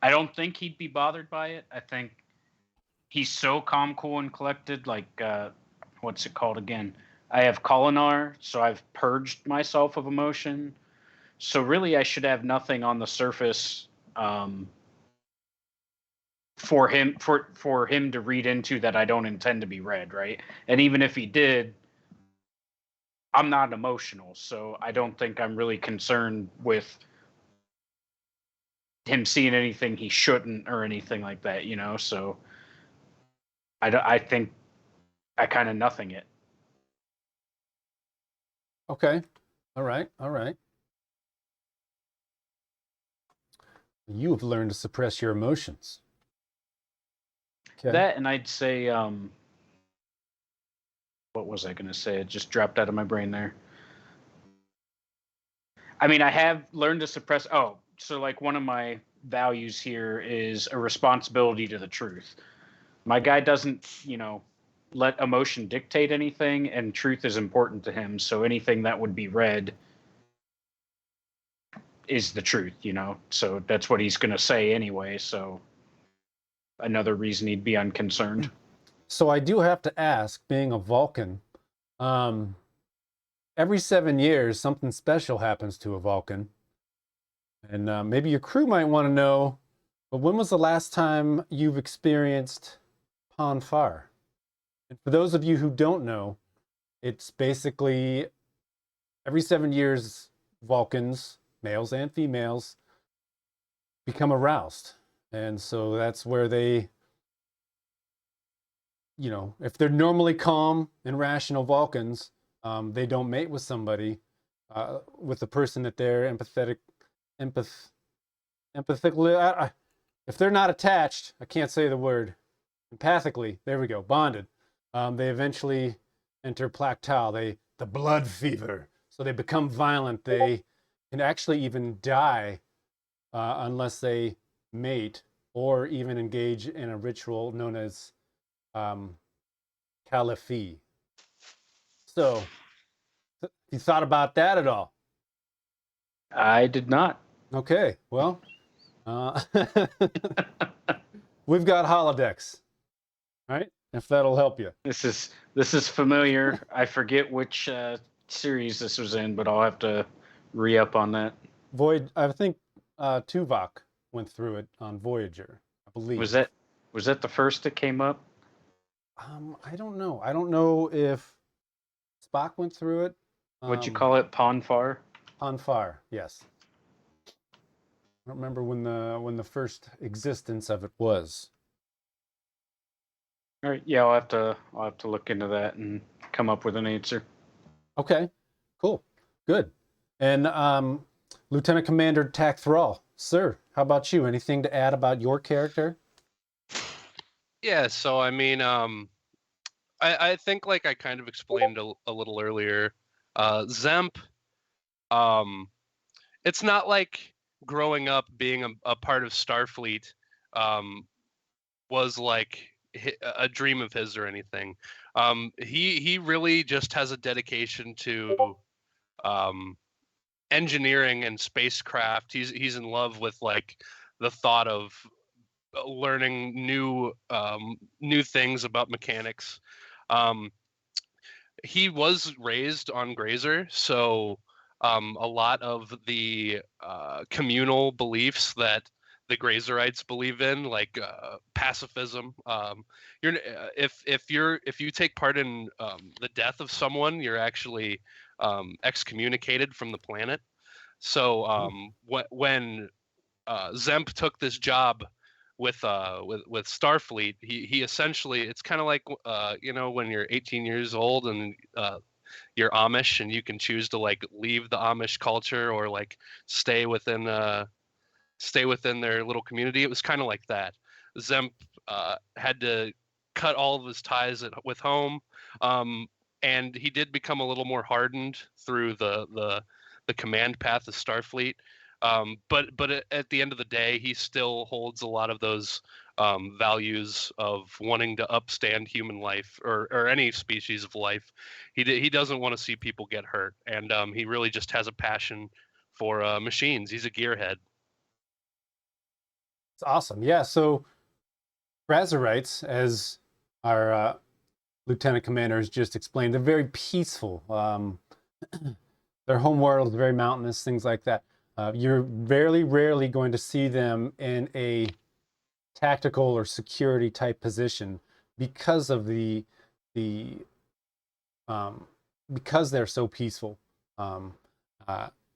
I don't think he'd be bothered by it. I think he's so calm, cool, and collected. Like, what's it called again? I have Kolinar, so I've purged myself of emotion. So really, I should have nothing on the surface for him to read into that I don't intend to be read, right? And even if he did, I'm not emotional, so I don't think I'm really concerned with him seeing anything he shouldn't or anything like that, So I think I kind of nothing it. Okay. All right. You have learned to suppress your emotions. Okay. That, and I'd say, what was I going to say? It just dropped out of my brain there. I mean, I have learned to suppress. Oh, so like one of my values here is a responsibility to the truth. My guy doesn't, let emotion dictate anything, and truth is important to him. So anything that would be read is the truth, So that's what he's going to say anyway. So another reason he'd be unconcerned. So I do have to ask, being a Vulcan, every 7 years, something special happens to a Vulcan. And maybe your crew might want to know, but when was the last time you've experienced Ponfar? And for those of you who don't know, it's basically every 7 years, Vulcans, males and females, become aroused. And so that's where they, if they're normally calm and rational Vulcans, they don't mate with somebody, with the person that they're empathically, if they're not attached, I can't say the word, empathically, there we go, bonded. They eventually enter Plactal, the blood fever. So they become violent. They can actually even die unless they mate or even engage in a ritual known as Caliphie. So, you thought about that at all? I did not. Okay, well, we've got holodecks, right? If that'll help you. This is familiar. I forget which series this was in, but I'll have to re-up on that. I think Tuvok went through it on Voyager, I believe. Was that the first that came up? I don't know. I don't know if Spock went through it. What'd you call it? Ponfar? Ponfar, yes. I don't remember when the first existence of it was. All right, yeah, I'll have to look into that and come up with an answer. Okay, cool, good. And Lieutenant Commander Tack Thrall, sir, how about you? Anything to add about your character? Yeah, so I mean, I think like I kind of explained a little earlier, Zemp, it's not like growing up being a part of Starfleet was like a dream of his or anything. He really just has a dedication to engineering and spacecraft. He's in love with like the thought of learning new things about mechanics. He was raised on Grazer, so a lot of the communal beliefs that the Grazerites believe in, like pacifism. If you take part in the death of someone, you're actually excommunicated from the planet. So when Zemp took this job with Starfleet, he essentially, it's kind of like when you're 18 years old and you're Amish and you can choose to like leave the Amish culture or like stay within their little community. It was kind of like that. Zemp had to cut all of his ties with home, and he did become a little more hardened through the command path of Starfleet. But at the end of the day, he still holds a lot of those values of wanting to upstand human life or any species of life. He doesn't want to see people get hurt, and he really just has a passion for machines. He's a gearhead. It's awesome. Yeah. So Grazerites, as our lieutenant commander has just explained, they're very peaceful. Their home world is very mountainous, things like that. You're very rarely going to see them in a tactical or security type position because of because they're so peaceful.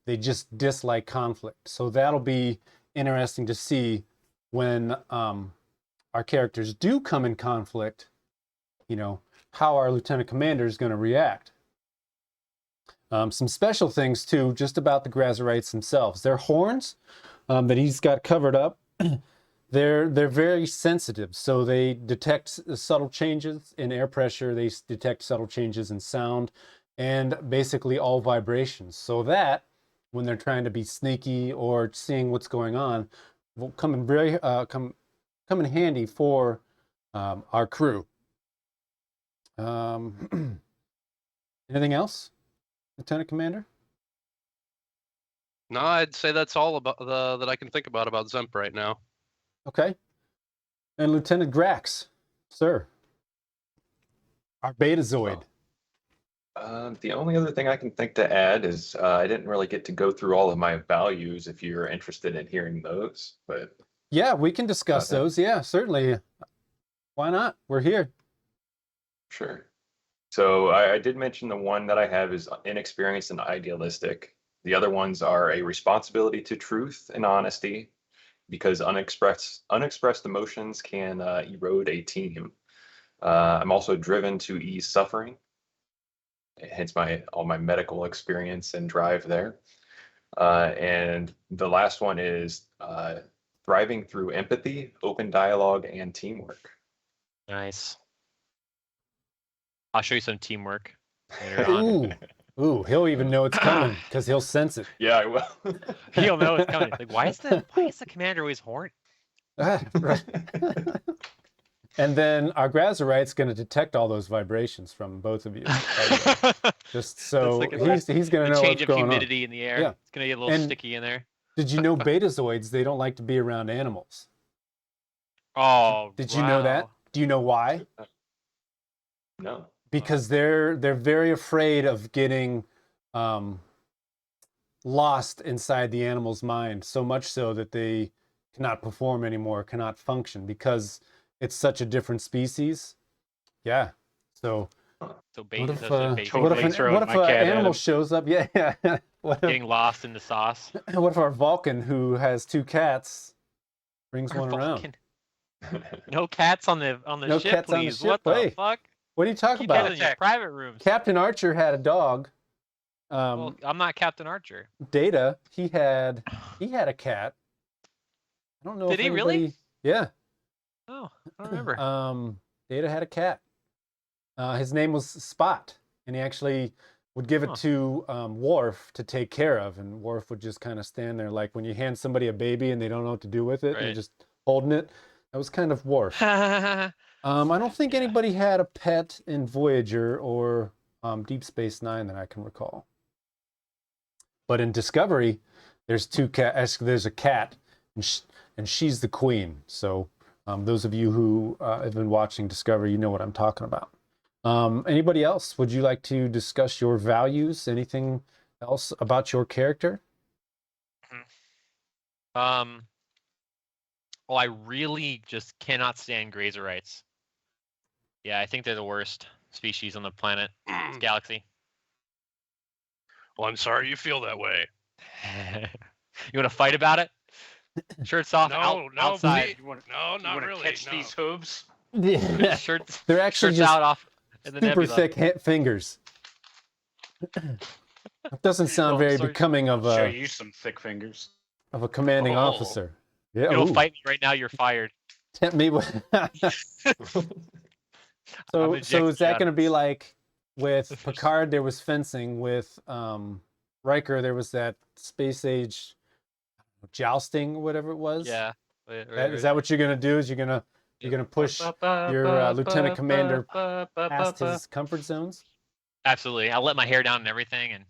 They just dislike conflict. So that'll be interesting to see when our characters do come in conflict, how our lieutenant commander is going to react. Some special things too, just about the Grazerites themselves. Their horns that he's got covered up, they're very sensitive, so they detect subtle changes in air pressure. They detect subtle changes in sound, and basically all vibrations. So that when they're trying to be sneaky or seeing what's going on, will come in come in handy for our crew. Anything else, Lieutenant Commander? No, I'd say that's all about that I can think about Zemp right now. Okay. And Lieutenant Grax, sir, our Betazoid. The only other thing I can think to add is I didn't really get to go through all of my values if you're interested in hearing those, but yeah, we can discuss those. Yeah, certainly. Why not? We're here. sure. So I did mention the one that I have is inexperienced and idealistic. The other ones are a responsibility to truth and honesty, because unexpressed emotions can erode a team. I'm also driven to ease suffering, hence all my medical experience and drive there. And the last one is thriving through empathy, open dialogue, and teamwork. Nice. I'll show you some teamwork later on. Ooh, he'll even know it's coming because he'll sense it. Yeah, I will. He'll know it's coming. Like, why is the commander always horny? Right. And then our Grazerite's going to detect all those vibrations from both of you. Just so like he's going to know change what's of going humidity on. in the air. Yeah. It's going to get a little sticky in there. Did you know Betazoids, they don't like to be around animals? Oh, Did you know that? Do you know why? No. Because they're very afraid of getting lost inside the animal's mind, so much so that they cannot perform anymore, cannot function, because it's such a different species. Yeah. So bait what if an animal shows up? Yeah. Getting lost in the sauce. What if our Vulcan, who has 2 cats, brings one around? No cats on the No ship, cats on the please. ship. What the Hey, fuck? What are you talking Keep about? that in your private rooms. Captain Archer had a dog. Well, I'm not Captain Archer. Data, he had a cat. I don't know Did if he anybody... really? Yeah. Oh, I don't remember. Data had a cat. His name was Spot, and he actually would give it to Worf to take care of, and Worf would just kind of stand there like when you hand somebody a baby and they don't know what to do with it, and they're just holding it. That was kind of Worf. I don't think anybody had a pet in Voyager or Deep Space Nine that I can recall. But in Discovery, there's 2 cats. There's a cat, and she's the queen. So those of you who have been watching Discovery, you know what I'm talking about. Anybody else? Would you like to discuss your values? Anything else about your character? Oh, I really just cannot stand grazerites. Yeah, I think they're the worst species on the planet, galaxy. Well, I'm sorry you feel that way. You want to fight about it? Shirts off, outside. No, not really. Catch No. these hooves. Yeah. Shirts, They're actually shirts just out off in the super nebula. thick fingers. That doesn't sound Well, very sorry. becoming of Show a you some thick fingers. commanding Oh. officer. Yeah. You don't ooh. fight me right now, you're fired. Tempt me with. So is that going to be like with Picard? There was fencing. With Riker, there was that space age jousting, whatever it was. Yeah. Is that what you're going to do? Is you're going to push your lieutenant commander past his comfort zones? Absolutely. I'll let my hair down and everything and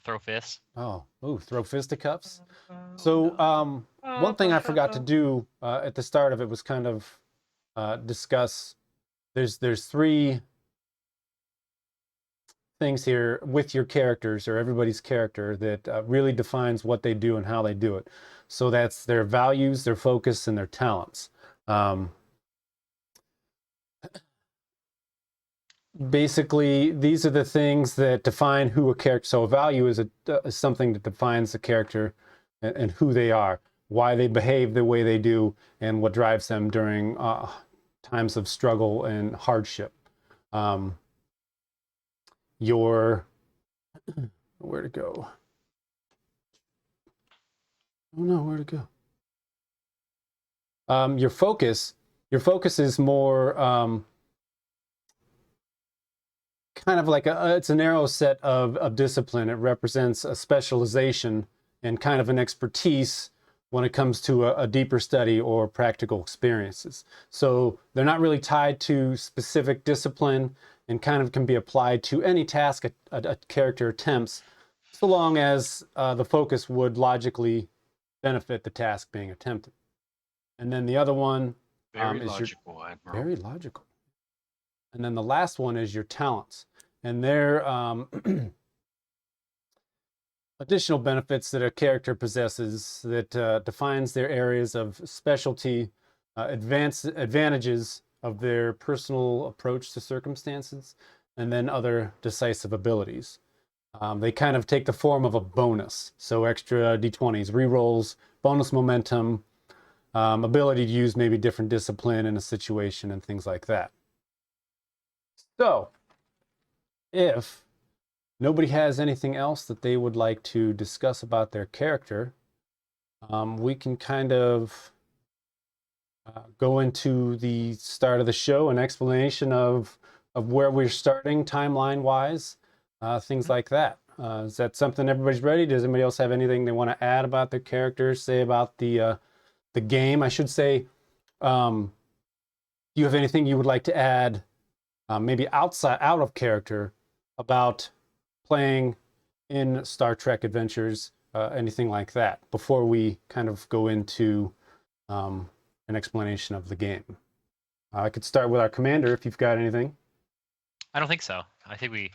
throw fists. Oh, ooh, throw fisticuffs. So one thing I forgot to do at the start of it was kind of discuss. There's three things here with your characters or everybody's character that really defines what they do and how they do it. So that's their values, their focus, and their talents. Basically, these are the things that define who a character. So a value is something that defines the character and who they are, why they behave the way they do, and what drives them during times of struggle and hardship. Where to go? Oh no, where to go? Your focus is more kind of like it's a narrow set of discipline. It represents a specialization and kind of an expertise when it comes to a deeper study or practical experiences. So they're not really tied to specific discipline and kind of can be applied to any task a character attempts, so long as the focus would logically benefit the task being attempted. And then the other one Very is logical, Admiral. very logical. And then the last one is your talents. And they're additional benefits that a character possesses that defines their areas of specialty, advantages of their personal approach to circumstances, and then other decisive abilities. They kind of take the form of a bonus. So extra d20s, rerolls, bonus momentum, ability to use maybe different discipline in a situation and things like that. So, if nobody has anything else that they would like to discuss about their character, we can kind of go into the start of the show, an explanation of where we're starting timeline-wise, things like that. Is that something everybody's ready? Does anybody else have anything they want to add about their character, say about the game? I should say, do you have anything you would like to add, maybe out of character, about playing in Star Trek Adventures, anything like that, before we kind of go into an explanation of the game? I could start with our commander if you've got anything. I don't think so. I think we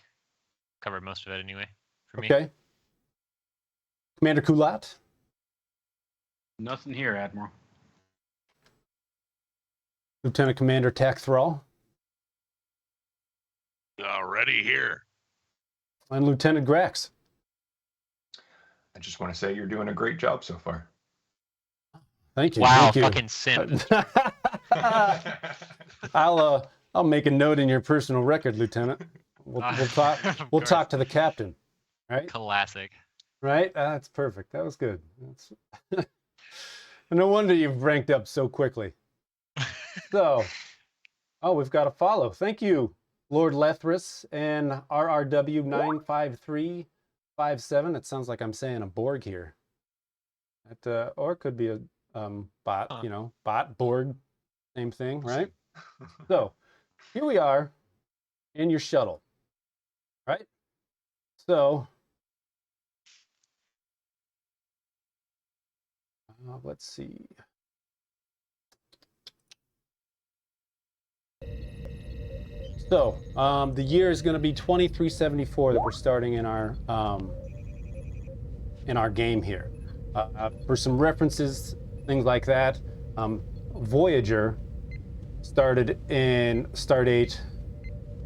covered most of it anyway, for me. Okay. Commander Kulat? Nothing here, Admiral. Lieutenant Commander Tak Thrall? Already here. And Lieutenant Grax? I just want to say you're doing a great job so far. Thank you. Wow, Thank you. fucking simp. I'll make a note in your personal record, Lieutenant. We'll talk. We'll talk to the captain. Right? Classic. Right? That's perfect. That was good. No wonder you've ranked up so quickly. So, we've got a follow. Thank you, Lord Lethris and RRW95357. It sounds like I'm saying a Borg here. Or it could be a bot, bot, Borg, same thing, right? So, here we are in your shuttle, right? So, let's see. So, the year is going to be 2374 that we're starting in our game here. For some references, things like that, Voyager started in Stardate,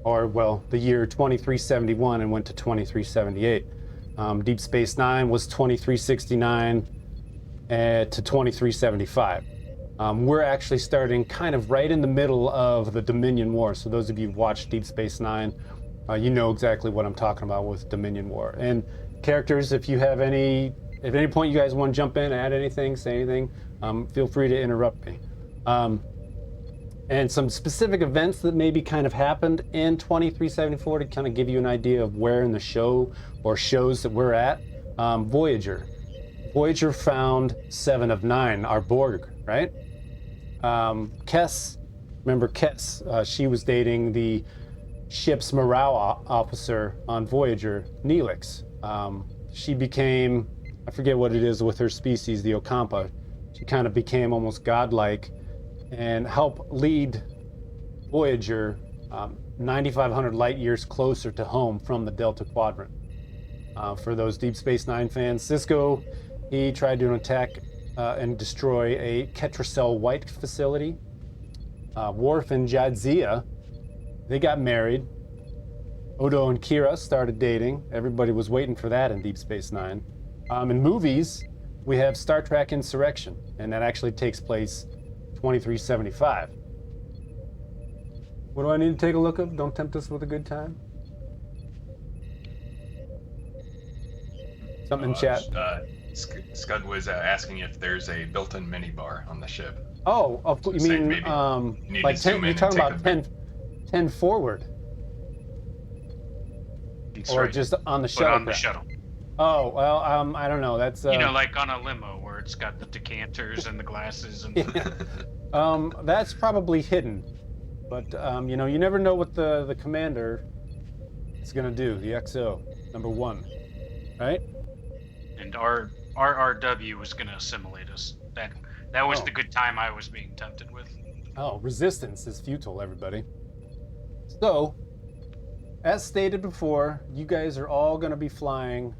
or well, the year 2371 and went to 2378. Deep Space Nine was 2369 to 2375. We're actually starting kind of right in the middle of the Dominion War. So those of you who've watched Deep Space Nine, you know exactly what I'm talking about with Dominion War. And characters, if you have any, at any point you guys want to jump in, add anything, say anything, feel free to interrupt me. And some specific events that maybe kind of happened in 2374 to kind of give you an idea of where in the show or shows that we're at. Voyager. Voyager found 7 of 9, our Borg, right? Kess, remember Kess, she was dating the ship's morale officer on Voyager, Neelix. She became, I forget what it is with her species, the Ocampa. She kind of became almost godlike and helped lead Voyager 9,500 light years closer to home from the Delta Quadrant. For those Deep Space Nine fans, Cisco, he tried to attack and destroy a Ketracel White facility. Worf and Jadzia, they got married. Odo and Kira started dating. Everybody was waiting for that in Deep Space Nine. In movies, we have Star Trek Insurrection, and that actually takes place 2375. What do I need to take a look of? Don't tempt us with a good time. Something in chat. Scud was asking if there's a built-in minibar on the ship. Oh, you Saying mean maybe need like to zoom 10, in you're and talking take about a 10 forward, That's or right. just on the But shuttle? on the shuttle. Oh well, I don't know. That's You know, like on a limo where it's got the decanters and the glasses and that's probably hidden, but you know, you never know what the commander is gonna do. The XO number 1, right? and our RRW was gonna assimilate us. That was Oh. the good time I was being tempted with. Oh, resistance is futile, everybody. So, as stated before, you guys are all going to be flying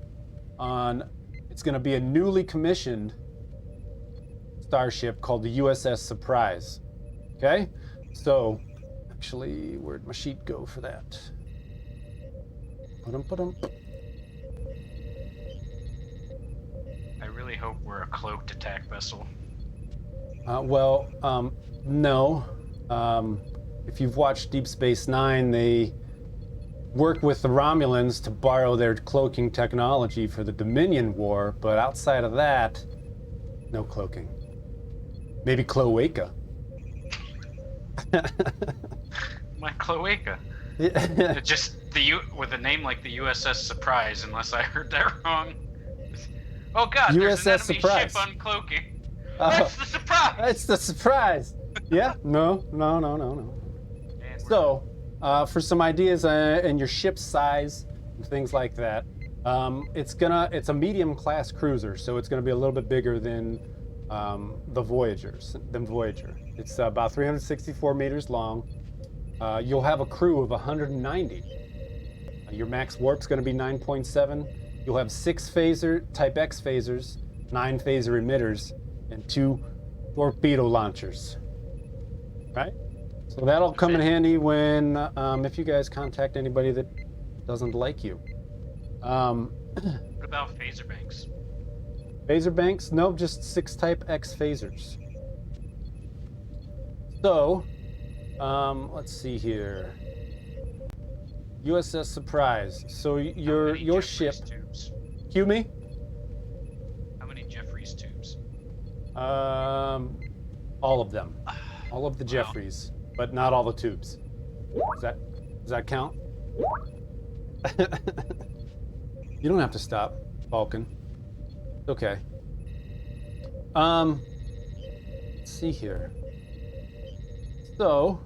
on, it's going to be a newly commissioned starship called the USS Surprise. Okay? So, actually, where'd my sheet go for that? Ba-dum. I really hope we're a cloaked attack vessel. No. If you've watched Deep Space Nine, they work with the Romulans to borrow their cloaking technology for the Dominion War, but outside of that, no cloaking. Maybe cloaca. My cloaca. Yeah. Just with a name like the USS Surprise, unless I heard that wrong. Oh God, there's an USS enemy Surprise. ship uncloaking. Oh, That's the surprise. it's the surprise. Yeah? No. And So, for some ideas and your ship size and things like that, it's a medium class cruiser, so it's gonna be a little bit bigger than Voyager. It's about 364 meters long. You'll have a crew of 190. Your max warp's gonna be 9.7. You'll have 6 Type X phasers, 9 phaser emitters, and 2 torpedo launchers. Right? So that'll come in handy when, if you guys contact anybody that doesn't like you. what about phaser banks? Phaser banks? Nope, just 6 Type X phasers. So, let's see here. USS Surprise. So How your many ship. Jeffries tubes? Cue me. How many Jeffries tubes? All of them. All of the Wow. Jeffries, but not all the tubes. Does that count? You don't have to stop, Falcon. It's okay. Let's see here. So,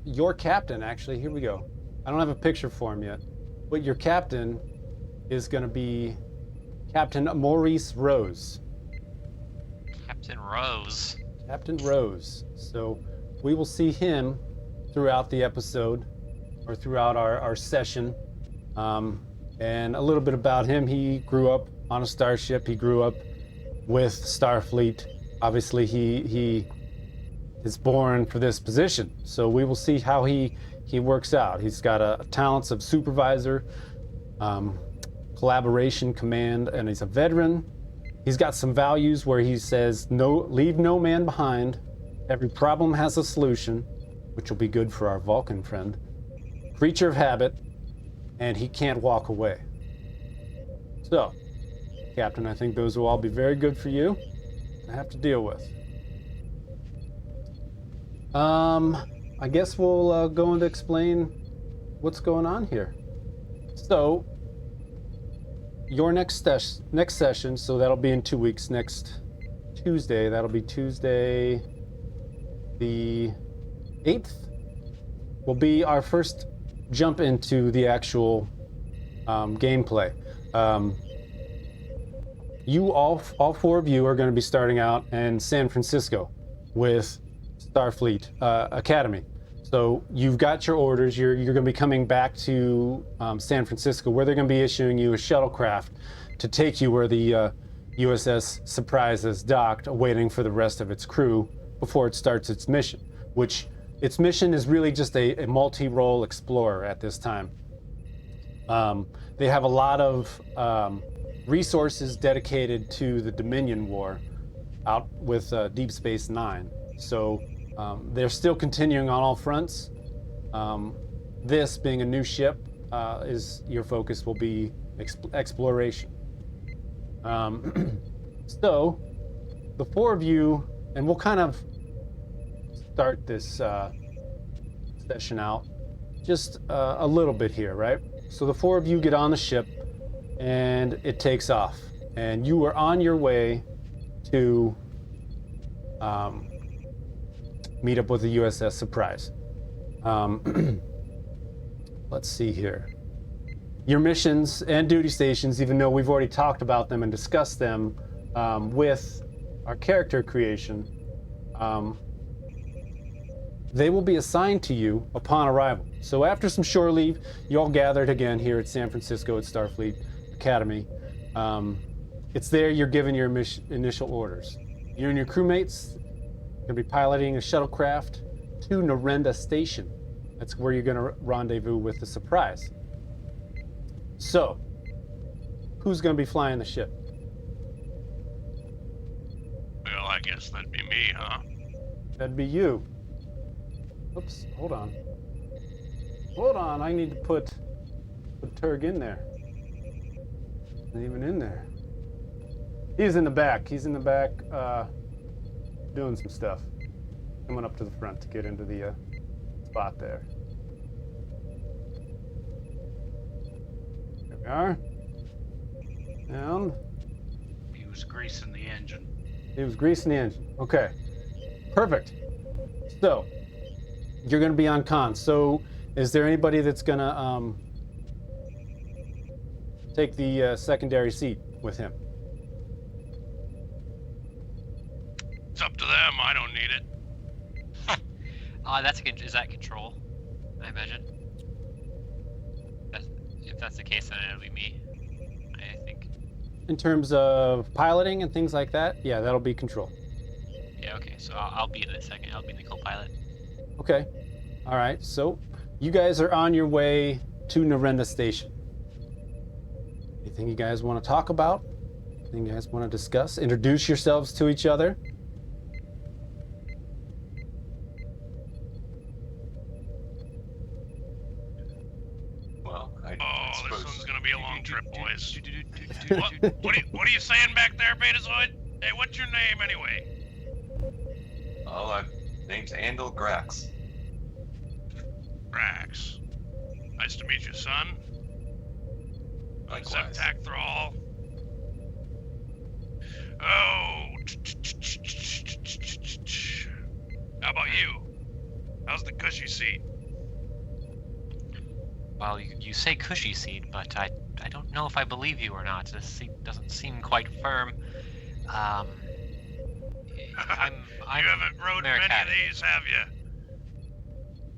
your captain, actually, here we go. I don't have a picture for him yet, but your captain is going to be Captain Maurice Rose. Captain Rose. Captain Rose. So we will see him throughout the episode or throughout our session. And a little bit about him. He grew up on a starship. He grew up with Starfleet. obviously he is born for this position. So we will see how he works out. He's got a talents of supervisor, collaboration, command, and he's a veteran. He's got some values where he says, leave no man behind. Every problem has a solution, which will be good for our Vulcan friend. Creature of habit, and he can't walk away. So, Captain, I think those will all be very good for you to have to deal with. I guess we'll go into explain what's going on here. So, your next session, so that'll be in 2 weeks, next Tuesday, that'll be Tuesday the 8th, will be our first jump into the actual gameplay. You all four of you are going to be starting out in San Francisco with Starfleet Academy. So you've got your orders. You're going to be coming back to San Francisco, where they're going to be issuing you a shuttlecraft to take you where the USS Surprise is docked, waiting for the rest of its crew before it starts its mission, which its mission is really just a multi-role explorer at this time. They have a lot of resources dedicated to the Dominion War out with Deep Space Nine. So they're still continuing on all fronts. This being a new ship, is your focus will be exploration. So the four of you, and we'll kind of start this session out just a little bit here, right? So the four of you get on the ship and it takes off, and you are on your way to meet up with the USS Surprise. Let's see here. Your missions and duty stations, even though we've already talked about them and discussed them with our character creation, they will be assigned to you upon arrival. So after some shore leave, you all gathered again here at San Francisco at Starfleet Academy. It's there you're given your initial orders. You and your crewmates are going to be piloting a shuttlecraft to Narenda Station. That's where you're going to rendezvous with the Surprise. So, who's going to be flying the ship? Well, I guess that'd be me, huh? That'd be you. Oops, hold on. Hold on, I need to put Turg in there. Not even in there. He's in the back. He's in the back doing some stuff. Coming up to the front to get into the spot there. There we are. And He was greasing the engine. he was greasing the engine. Okay. Perfect. So, you're going to be on con. So, is there anybody that's going to take the secondary seat with him? It's up to them. I don't need it. Is that control? I imagine. If that's the case, then it'll be me. I think. In terms of piloting and things like that, yeah, that'll be control. Yeah. Okay. So I'll be the second. I'll be the co-pilot. Okay. All right. So you guys are on your way to Narenda Station. Anything you guys want to talk about? Anything you guys want to discuss? Introduce yourselves to each other. Well, Oh, this suppose- one's gonna be a long trip, boys. What are you saying back there, Betazoid? Hey, what's your name anyway? Oh, name's Andal Grax. Rax. Nice to meet you, son. Likewise. Septac Thrall. Oh. How about you? How's the cushy seat? Well, you say cushy seat, but I don't know if I believe you or not. This seat doesn't seem quite firm. I'm You haven't rode many of Rekkert. these, have you?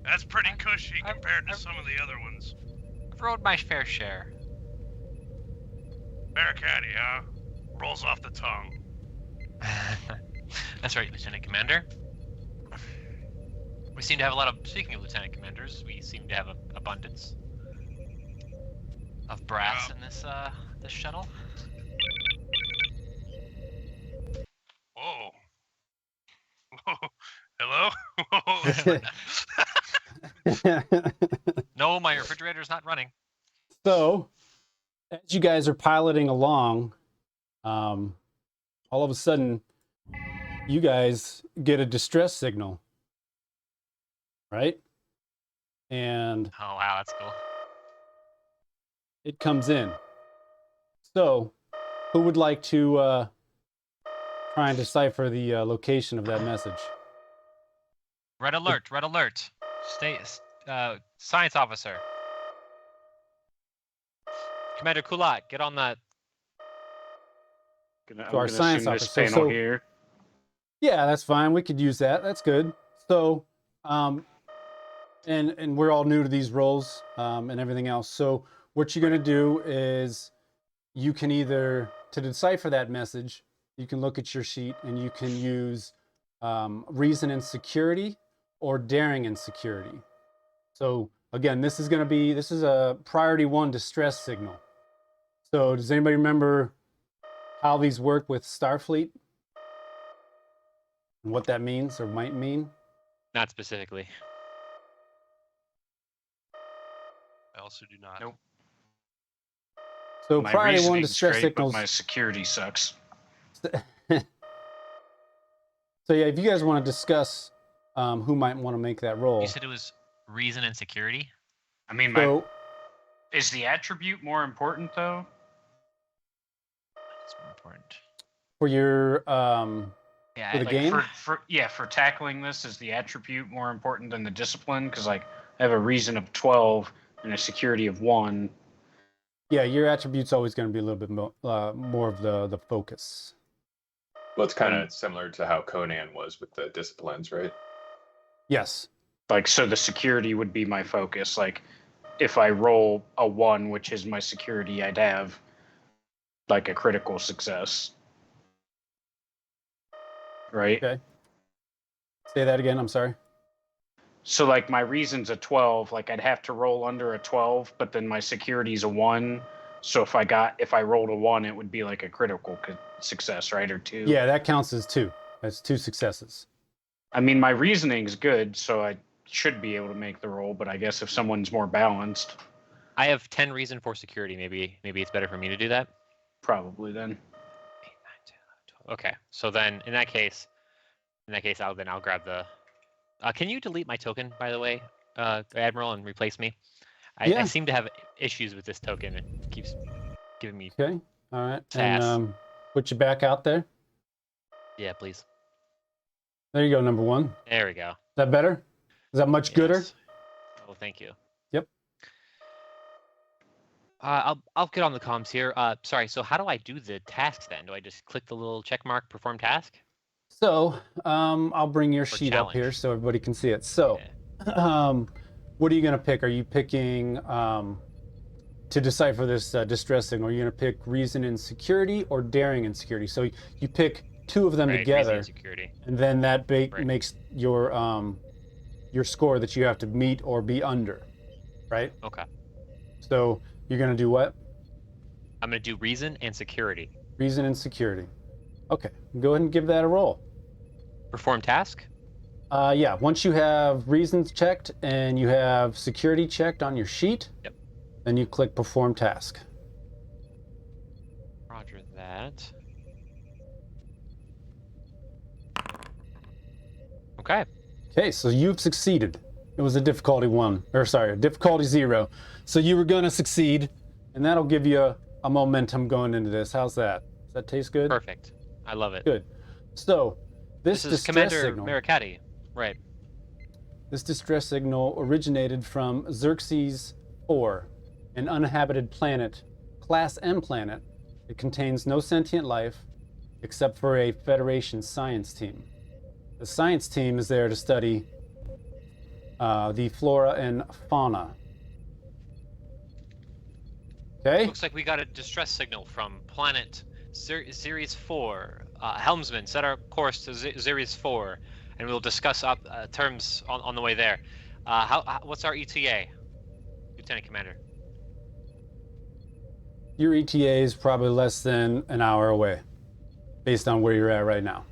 That's pretty I've- cushy I've- compared to I've- some of the other ones. I've rode my fair share. Bearcatty, huh? Rolls off the tongue. That's right, Lieutenant Commander. We seem to have a lot of. Speaking of Lieutenant Commanders, we seem to have an abundance of brass in this this shuttle. Whoa. Hello? No, my refrigerator's not running. So, as you guys are piloting along, all of a sudden, you guys get a distress signal, right? And Oh wow, that's cool. it comes in. So, who would like to try and decipher the location of that message? Red alert! Red alert! Science officer. Commander Kulat, get on that. I'm To our gonna science assume this officer. panel So- here. Yeah, that's fine. We could use that. That's good. So, and we're all new to these roles and everything else. So, what you're gonna do is you can either to decipher that message, you can look at your sheet and you can use reason and security or daring and security. So again, this is a priority 1 distress signal. So does anybody remember how these work with Starfleet? And what that means or might mean? Not specifically. I also do not. Nope. So My priority 1 reasoning's distress great, signals. but my security sucks. So yeah, if you guys want to discuss who might want to make that roll. You said it was reason and security. I mean, So is the attribute more important though? That's more important. for your Yeah, For the like, game? For tackling this, is the attribute more important than the discipline? Because like I have a reason of 12 and a security of 1. yeah, your attribute's always going to be a little bit more of the focus. Well, it's kind of similar to how Conan was with the disciplines, right? Yes. Like, so the security would be my focus. Like, if I roll a 1, which is my security, I'd have like a critical success. Right? Okay. Say that again. I'm sorry. So like my reason's a 12, like I'd have to roll under a 12, but then my security's a 1. So if I rolled a 1, it would be like a critical success, right? Or 2. Yeah, that counts as 2. That's 2 successes. I mean, my reasoning's good, so I should be able to make the roll, but I guess if someone's more balanced, I have 10 reason for security. Maybe it's better for me to do that. probably then. 8, 9, 10, 11, 12. Okay, so then in that case, I'll grab the. Can you delete my token, by the way, Admiral, and replace me? I Yeah. seem to have issues with this token. It keeps giving me. Okay. All right. Sass. And put you back out there. Yeah, please. There you go, number 1. Is There we go. that better? Is that much gooder? Yes. Oh, thank you. Yep. I'll get on the comms here. Sorry. So how do I do the tasks then? Do I just click the little check mark, perform task? So, I'll bring your Or sheet up here challenge. so everybody can see it. So, Yeah. what are you going to pick? Are you picking to decipher this distress signal? Are you going to pick reason and security or daring and security? So you pick 2 of them Right, reason together, and security. and then that Right. makes your score that you have to meet or be under, right? Okay. So you're going to do what? I'm gonna do reason and security. Reason and security. Okay, go ahead and give that a roll. Perform task. Yeah, once you have reasons checked and you have security checked on your sheet, Yep. then you click perform task. Roger that. Okay. Okay, so you've succeeded. It was a difficulty 1, or sorry, a difficulty 0. So you were gonna succeed, and that'll give you a momentum going into this. How's that? Does that taste good? Perfect. I love it. Good. So this This is distress Commander signal. Maricati. Right. This distress signal originated from Xerxes 4, an uninhabited planet, Class M planet. It contains no sentient life except for a Federation science team. The science team is there to study the flora and fauna. Okay? Looks like we got a distress signal from planet Series 4, helmsman, set our course to Xeris 4, and we'll discuss terms on the way there. What's our ETA, Lieutenant Commander? Your ETA is probably less than an hour away, based on where you're at right now.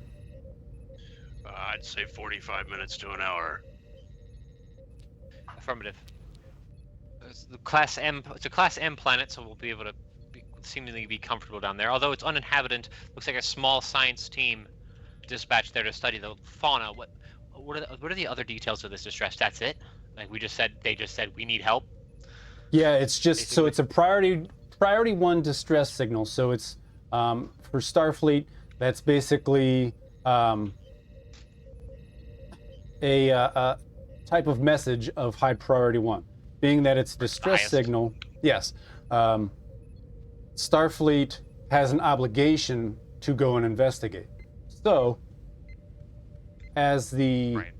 I'd say 45 minutes to an hour. Affirmative. It's a Class M planet, so we'll be able to seemingly be comfortable down there. Although it's uninhabited, looks like a small science team dispatched there to study the fauna. What are the other details of this distress? That's it? Like they just said we need help. Yeah, it's just Basically. so it's a priority 1 distress signal. So it's for Starfleet. That's basically a type of message of high priority 1, being that it's a distress Biased. signal. Yes, Starfleet has an obligation to go and investigate. So, as the Right.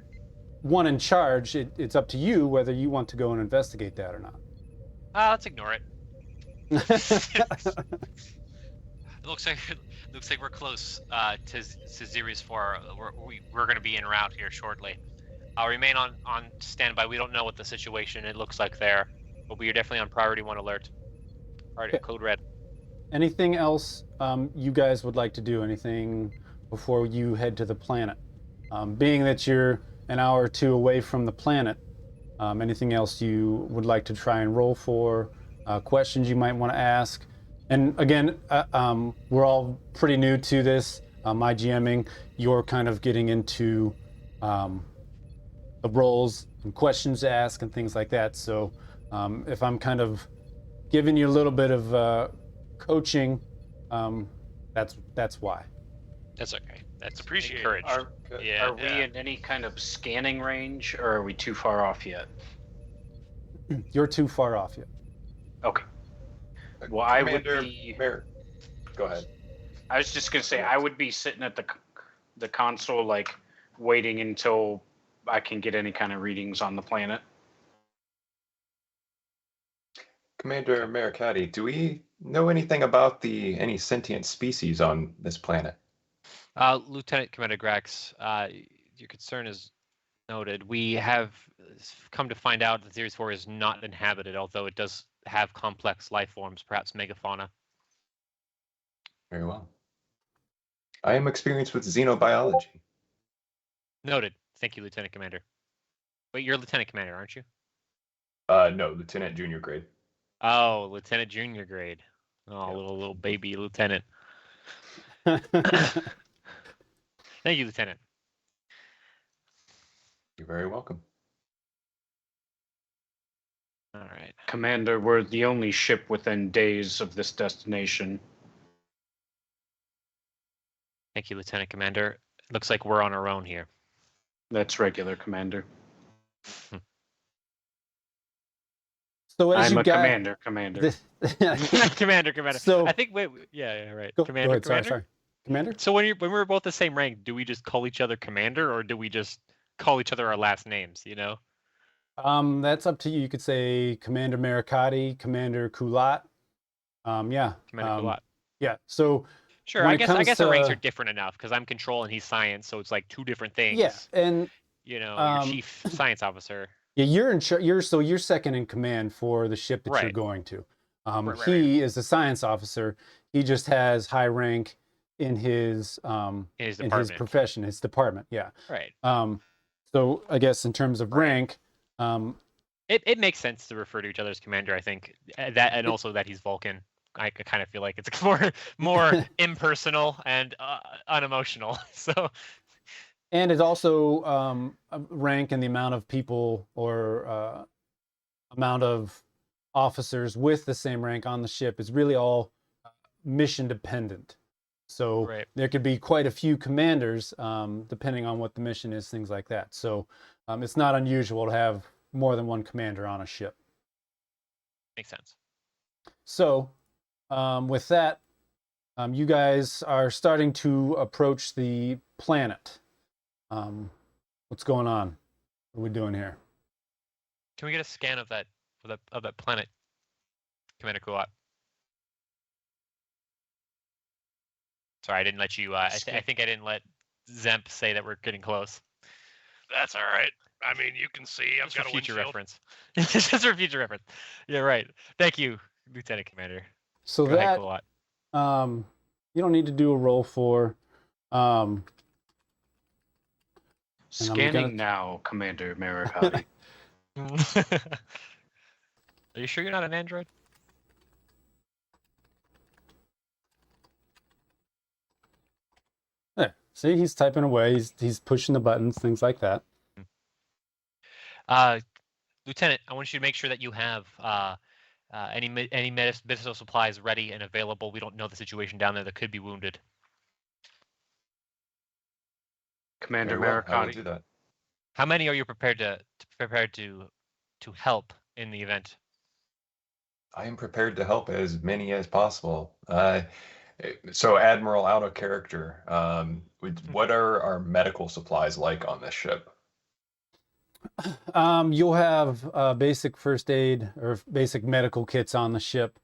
one in charge, it's up to you whether you want to go and investigate that or not. Let's ignore it. It looks like we're close to Xeris 4. We're going to be en route here shortly. I'll remain on standby. We don't know what the situation it looks like there, but we are definitely on priority 1 alert. Okay. Code red. Anything else you guys would like to do? Anything before you head to the planet? Being that you're an hour or 2 away from the planet, anything else you would like to try and roll for? Questions you might want to ask? And again, we're all pretty new to this. My GMing, you're kind of getting into the roles and questions to ask and things like that. So if I'm kind of giving you a little bit of coaching, that's why. That's okay. That's appreciated. encouraged. Are we in any kind of scanning range, or are we too far off yet? You're too far off yet. Okay. Well, I would Commander be. Go ahead. I was just gonna say I would be sitting at the console, like waiting until I can get any kind of readings on the planet. Commander Mercati, do we know anything about any sentient species on this planet? Lieutenant Commander Grax, your concern is noted. We have come to find out that Xeris 4 is not inhabited, although it does have complex life forms, perhaps megafauna. Very well. I am experienced with xenobiology. Noted. Thank you, Lieutenant Commander. Wait, you're Lieutenant Commander, aren't you? No, Lieutenant Junior grade. Oh, Lieutenant Junior grade. Oh, Yep. little baby Lieutenant. Thank you, Lieutenant. You're very welcome. All right. Commander, we're the only ship within days of this destination. Thank you, Lieutenant Commander. Looks like we're on our own here. That's regular, Commander. So as I'm you a guys, commander. Commander. So- I think yeah, right. Go Commander, ahead, Commander. sorry. Commander? So when we're both the same rank, do we just call each other Commander, or do we just call each other our last names? You know. That's up to you. You could say Commander Mercati, Commander Kulat. Yeah. Commander Kulat. Yeah. So Sure. when I it guess comes our ranks to- are different enough because I'm control and he's science, so it's like two different things. yeah, and You know, um, your chief science officer. yeah, you're in charge. You're second in command for the ship that you're Right. going to. Right. He is a science officer. He just has high rank in his profession, his department. Yeah. Right. So I guess in terms of rank, It makes sense to refer to each other as commander. I think that, and also that he's Vulcan. I kind of feel like it's more impersonal and unemotional. So. and it's also a rank in the amount of people or amount of officers with the same rank on the ship is really all mission dependent. So Right. there could be quite a few commanders depending on what the mission is, things like that. So it's not unusual to have more than one commander on a ship. Makes sense. So with that, you guys are starting to approach the planet. What's going on? What are we doing here? Can we get a scan of that planet, Commander Kuat? Sorry, I didn't let you. I think I didn't let Zemp say that we're getting close. That's all right. I mean, you can see I've Just got for a future windshield. reference. Just for future reference. Yeah, right. Thank you, Lieutenant Commander. So Go ahead, that Kulot. you don't need to do a roll for. And I'm Scanning gonna- now, Commander Marikotti. Are you sure you're not an android? Yeah, see, he's typing away. He's pushing the buttons, things like that. Lieutenant, I want you to make sure that you have any medicinal supplies ready and available. We don't know the situation down there that could be wounded. Commander Very well, I will Marikotti. do that. How many are you prepared to help in the event? I am prepared to help as many as possible. So, Admiral, out of character, what are our medical supplies like on this ship? You'll have basic first aid or basic medical kits on the ship.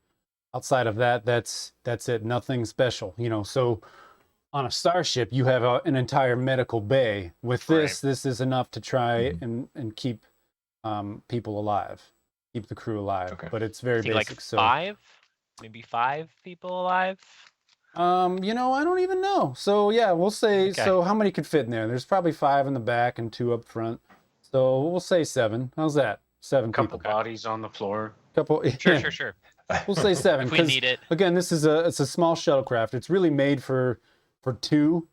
Outside of that, that's it. Nothing special, you know. So on a starship, you have an entire medical bay. With this, Right. this is enough to try Mhm. and keep people alive, keep the crew alive. Okay. But it's very I think basic. like So 5, maybe 5 people alive. you know, I don't even know. So yeah, we'll say. Okay. So how many could fit in there? There's probably 5 in the back and 2 up front. So we'll say 7. How's that? 7 Couple people. bodies on the floor. Couple. Sure, yeah. sure, sure. We'll say 7 If we because need it. again, this is it's a small shuttlecraft. It's really made for 2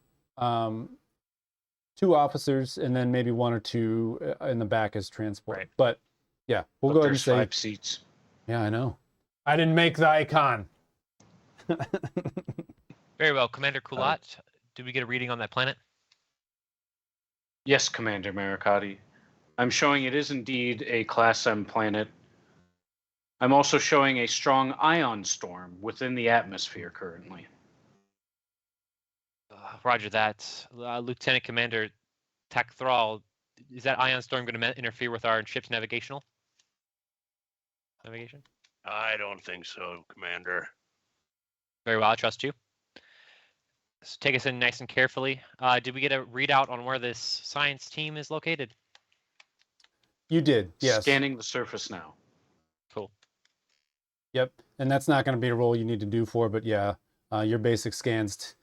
officers and then maybe 1 or 2 in the back as transport. Right. But yeah, we'll But go ahead and there's say 5 seats. yeah, I know. I didn't make the icon. Very well, Commander Kulot. Did we get a reading on that planet? Yes, Commander Marikotti. I'm showing it is indeed a Class M planet. I'm also showing a strong ion storm within the atmosphere currently. Roger that. Lieutenant Commander Thrall, is that ion storm going to interfere with our ship's navigation? I don't think so, Commander. Very well, I trust you. So take us in nice and carefully. Did we get a readout on where this science team is located? You did, yes. Scanning the surface now. Cool. Yep. And that's not going to be a roll you need to do for, but yeah, your basic scans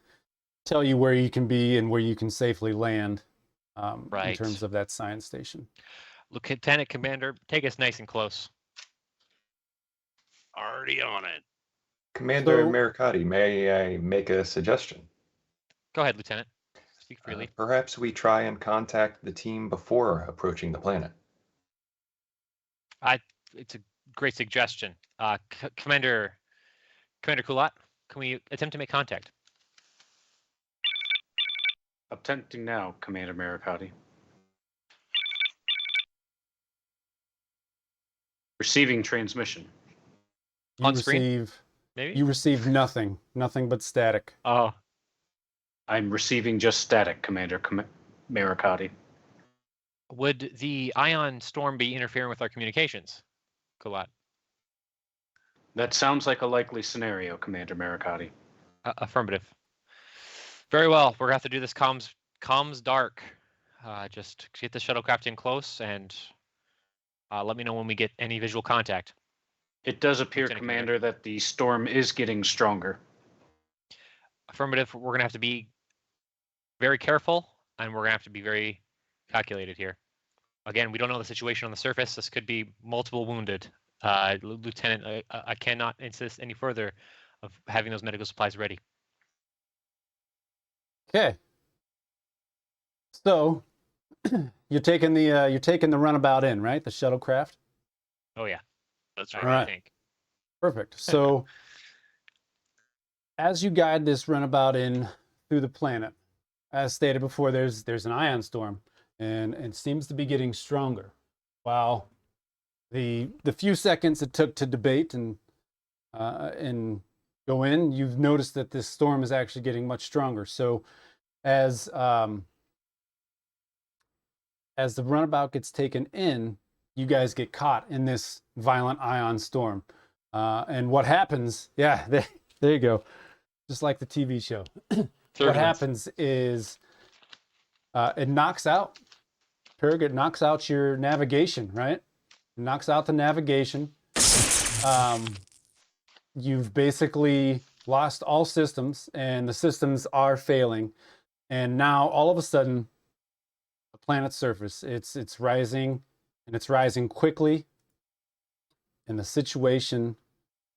tell you where you can be and where you can safely land in Right. terms of that science station. Lieutenant Commander, take us nice and close. Already on it. Commander So- Marikotti, may I make a suggestion? Go ahead, Lieutenant. Speak freely. Perhaps we try and contact the team before approaching the planet. It's a great suggestion. Commander Kulot, can we attempt to make contact? Attempting now, Commander Marikotti. Receiving transmission. You On screen? receive Maybe? you receive nothing but static. Oh, I'm receiving just static, Commander Marikotti. would the ion storm be interfering with our communications, Kulot? That sounds like a likely scenario, Commander Marikotti. Affirmative. Very well. We're gonna have to do this comms dark. Just get the shuttlecraft in close and let me know when we get any visual contact. It does appear, Lieutenant Commander, that the storm is getting stronger. Affirmative. We're gonna have to be very careful and we're gonna have to be very calculated here. Again, we don't know the situation on the surface. This could be multiple wounded. Lieutenant, I cannot insist any further of having those medical supplies ready. Okay. So you're taking the runabout in, right? The shuttlecraft. Oh yeah, That's I right. Alright. think. Perfect. So as you guide this runabout in through the planet, as stated before, there's an ion storm, and it seems to be getting stronger. While the few seconds it took to debate and go in, you've noticed that this storm is actually getting much stronger. So as the runabout gets taken in, you guys get caught in this violent ion storm. And what happens, yeah, there you go. Just like the TV show. what 30 minutes. happens is it knocks out, Perg, it knocks out your navigation, right? It knocks out the navigation. You've basically lost all systems, and the systems are failing. And now, all of a sudden, the planet's surface, it's rising, and it's rising quickly. And the situation,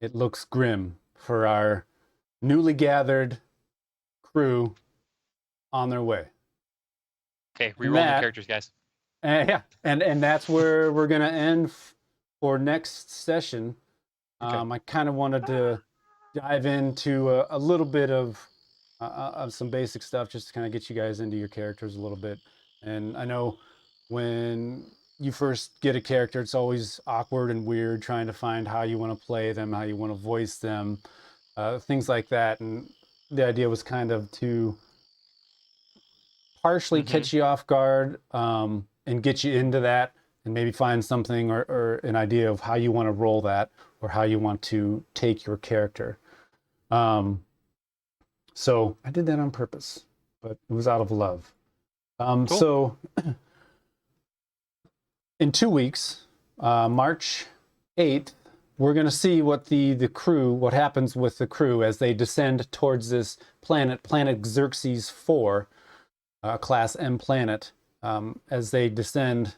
it looks grim for our newly gathered crew on their way. Okay, reroll the that- characters, guys. Yeah, and that's where we're gonna end for next session. Okay. I kind of wanted to dive into a little bit of some basic stuff, just to kind of get you guys into your characters a little bit. And I know when you first get a character, it's always awkward and weird trying to find how you want to play them, how you want to voice them, things like that. And the idea was kind of to partially catch you off guard and get you into that, and maybe find something or an idea of how you want to roll that, or how you want to take your character. So I did that on purpose, but it was out of love. Cool. So in 2 weeks, March 8th, we're going to see what what happens with the crew as they descend towards this planet Xerxes 4, Class M planet, as they descend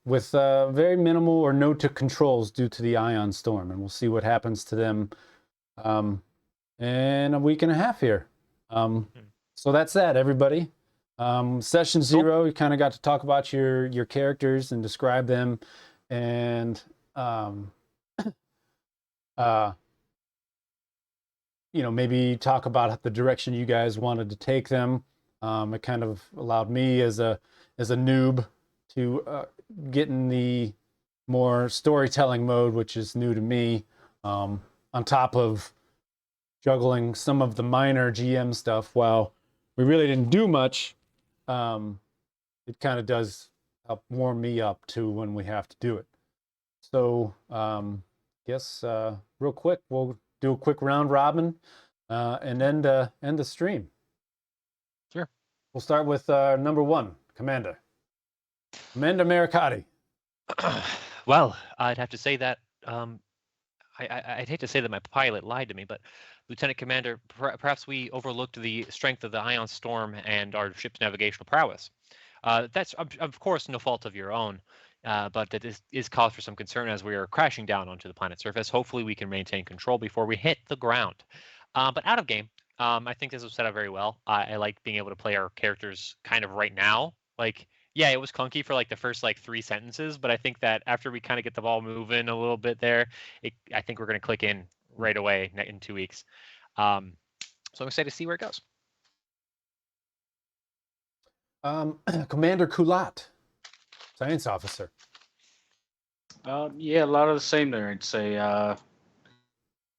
with very minimal or no controls due to the ion storm. And we'll see what happens to them in a week and a half here. So that's that, everybody. Session 0, you kind of got to talk about your characters and describe them, and maybe talk about the direction you guys wanted to take them. It kind of allowed me as a noob to get in the more storytelling mode, which is new to me, on top of juggling some of the minor GM stuff. While we really didn't do much, it kind of does help warm me up to when we have to do it. So guess real quick, we'll do a quick round robin and end the stream. Sure. We'll start with number 1, Commander Maricati. Well, I'd have to say that I'd hate to say that my pilot lied to me, but Lieutenant Commander, perhaps we overlooked the strength of the ion storm and our ship's navigational prowess. That's of course no fault of your own, but it is cause for some concern as we are crashing down onto the planet's surface. Hopefully, we can maintain control before we hit the ground. But out of game, I think this was set up very well. I like being able to play our characters kind of right now. Like, yeah, it was clunky for like the first 3 sentences, but I think that after we kind of get the ball moving a little bit there, I think we're going to click in right away in 2 weeks. So I'm excited to see where it goes. Commander Kulat, Science Officer. Yeah, a lot of the same there. I'd say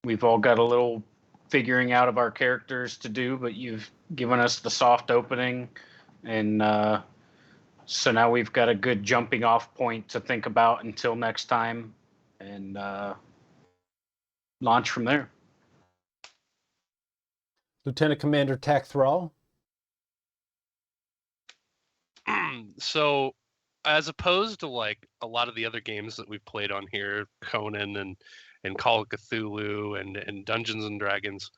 we've all got a little figuring out of our characters to do, but you've given us the soft opening, and so now we've got a good jumping off point to think about until next time, and launch from there. Lieutenant Commander Tack Thrall. So, as opposed to like a lot of the other games that we've played on here, Conan and Call of Cthulhu and Dungeons and Dragons,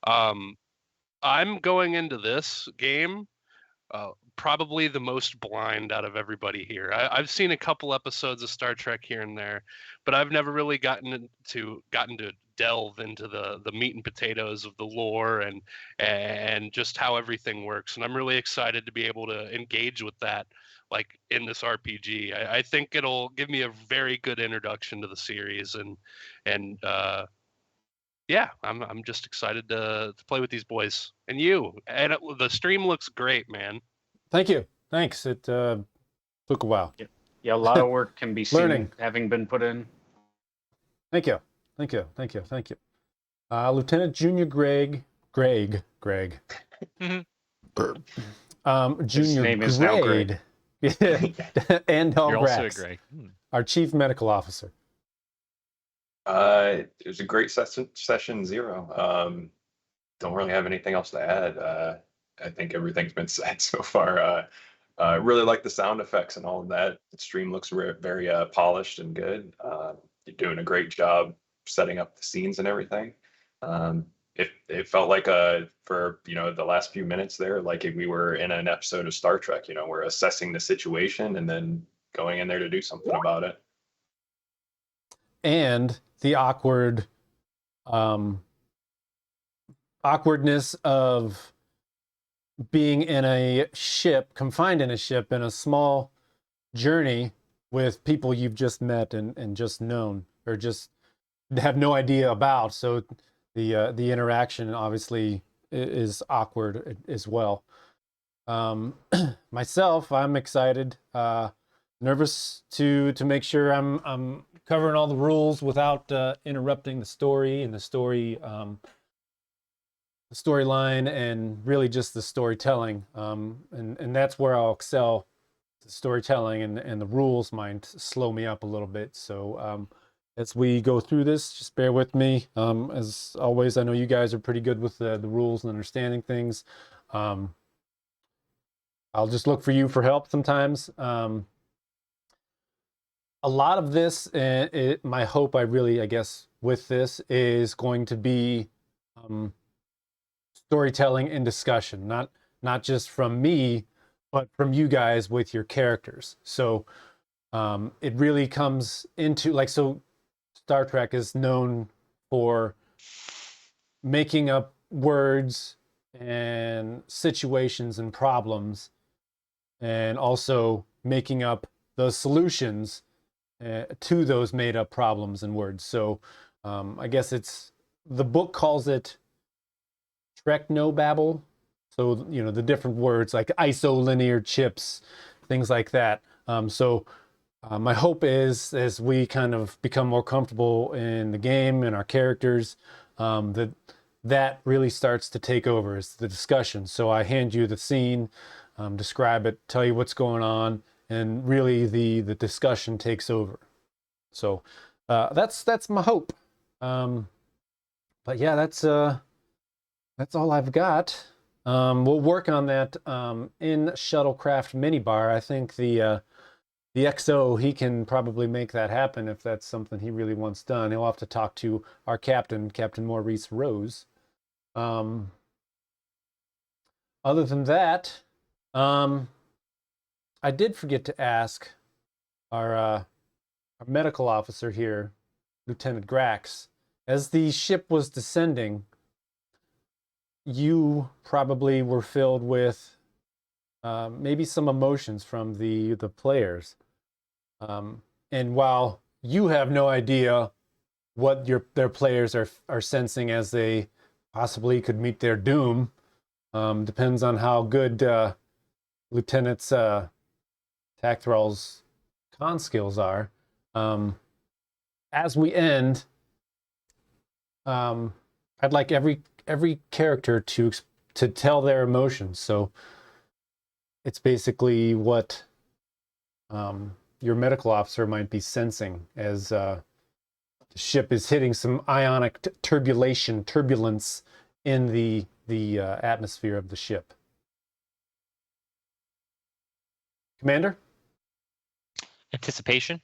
I'm going into this game probably the most blind out of everybody here. I've seen a couple episodes of Star Trek here and there, but I've never really gotten to delve into the meat and potatoes of the lore and just how everything works. And I'm really excited to be able to engage with that, like in this RPG. I think it'll give me a very good introduction to the series, and yeah, I'm just excited to play with these boys and you. And the stream looks great, man. Thank you. Thanks. It took a while. Yeah, a lot of work can be seen Learning. having been put in. Thank you. Lieutenant Junior Greg. His Junior name is now Greg. And You're also a Grax, Greg. our Chief Medical Officer. It was a great session 0. don't really have anything else to add. I think everything's been said so far. Really like the sound effects and all of that. The stream looks very polished and good. You're doing a great job setting up the scenes and everything. It felt like for the last few minutes there, like if we were in an episode of Star Trek. We're assessing the situation and then going in there to do something about it. And the awkwardness of being in a ship, confined in a ship, in a small journey with people you've just met and just known, or just have no idea about. So the interaction obviously is awkward as well. Myself, I'm excited, nervous to make sure I'm covering all the rules without interrupting the story and the storyline, and really just the storytelling. And that's where I'll excel. The storytelling and the rules might slow me up a little bit. So as we go through this, just bear with me. As always, I know you guys are pretty good with the rules and understanding things. I'll just look for you for help sometimes. A lot of this, my hope, I guess, with this is going to be storytelling and discussion, not just from me, but from you guys with your characters. So it really comes into, like, so Star Trek is known for making up words and situations and problems, and also making up the solutions to those made up problems and words. So I guess the book calls it Technobabble. So, the different words like isolinear chips, things like that. My hope is, as we kind of become more comfortable in the game and our characters, that really starts to take over as the discussion. So I hand you the scene, describe it, tell you what's going on, and really the discussion takes over. So that's my hope. But yeah, that's all I've got. We'll work on that in Shuttlecraft Minibar. I think the XO, he can probably make that happen if that's something he really wants done. He'll have to talk to our captain, Captain Maurice Rose. Other than that, I did forget to ask our medical officer here, Lieutenant Grax, as the ship was descending, you probably were filled with maybe some emotions from the players. And while you have no idea what their players are sensing as they possibly could meet their doom, depends on how good Lieutenant Tacthral's con skills are. As we end, I'd like every character to tell their emotions. So it's basically what your medical officer might be sensing as the ship is hitting some ionic turbulence in the atmosphere of the ship. Commander? Anticipation.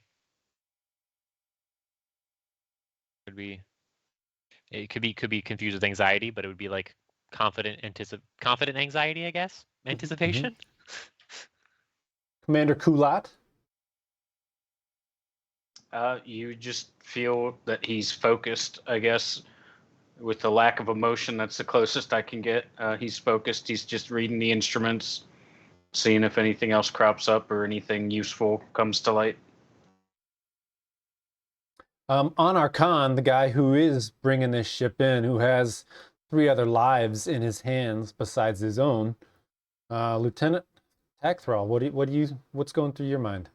It could be confused with anxiety, but it would be like confident anxiety, I guess. Anticipation. Commander Kulat? You just feel that he's focused, I guess. With the lack of emotion, that's the closest I can get. He's focused. He's just reading the instruments, seeing if anything else crops up or anything useful comes to light. On our con, the guy who is bringing this ship in, who has 3 other lives in his hands besides his own, Lieutenant Tacthral, what's going through your mind?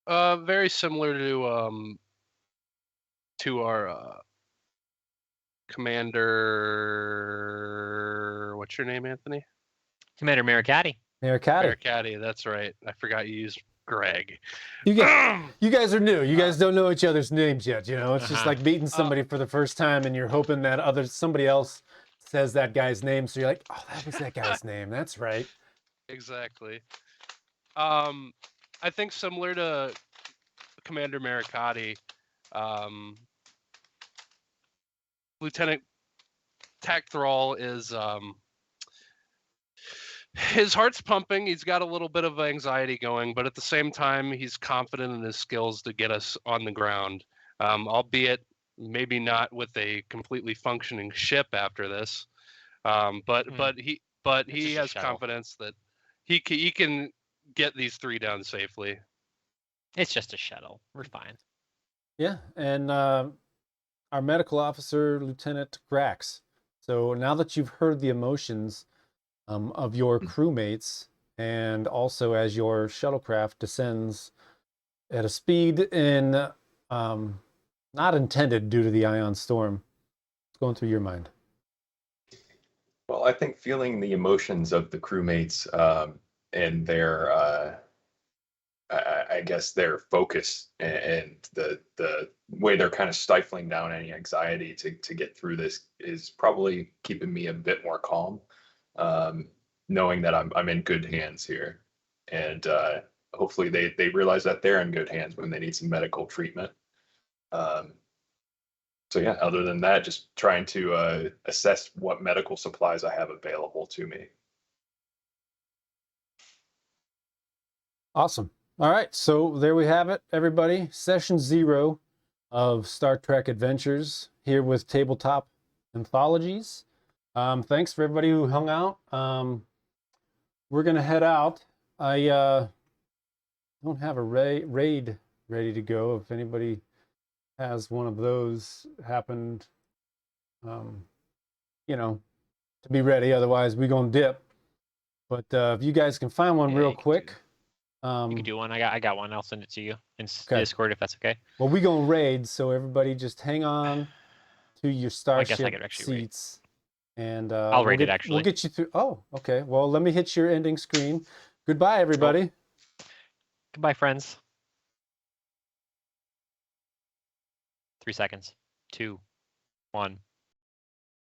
Very similar to our commander. What's your name, Anthony? Commander Maricati. Maricati. Maricati, that's right. I forgot you used Greg. You guys are new. You guys don't know each other's names yet. You know, it's just Uh-huh. like meeting somebody for the first time, and you're hoping that somebody else says that guy's name. So you're like, oh, that was that guy's name. That's right. Exactly. I think similar to Commander Maricotti, Lieutenant Tacthrall is his heart's pumping. He's got a little bit of anxiety going, but at the same time, he's confident in his skills to get us on the ground. Albeit maybe not with a completely functioning ship after this. But he just a has shuttle. confidence that he can get these 3 down safely. It's just a shuttle. We're fine. Yeah, and our medical officer, Lieutenant Grax. So now that you've heard the emotions of your crewmates, and also as your shuttlecraft descends at a speed in not intended due to the ion storm, what's going through your mind? Well, I think feeling the emotions of the crewmates and their, I guess, their focus and the way they're kind of stifling down any anxiety to get through this is probably keeping me a bit more calm, knowing that I'm in good hands here, and hopefully they realize that they're in good hands when they need some medical treatment. So yeah, other than that, just trying to assess what medical supplies I have available to me. Awesome. All right, so there we have it, everybody. Session 0 of Star Trek Adventures here with Tabletop Anthologies. Thanks for everybody who hung out. We're gonna head out. I don't have a raid ready to go. If anybody has one of those happened, you know, to be ready. Otherwise, we gonna dip. But if you guys can find one Yeah, real you can quick. You can do one. I got one. I'll send it to you in Okay. Discord if that's okay. Well, we gonna raid, so everybody just hang on to your I guess I starship could actually raid. seats, and I'll raid it, we'll actually. get you through. Oh, okay. Well, let me hit your ending screen. Goodbye, everybody. Goodbye, friends. 3 seconds. 2, 1.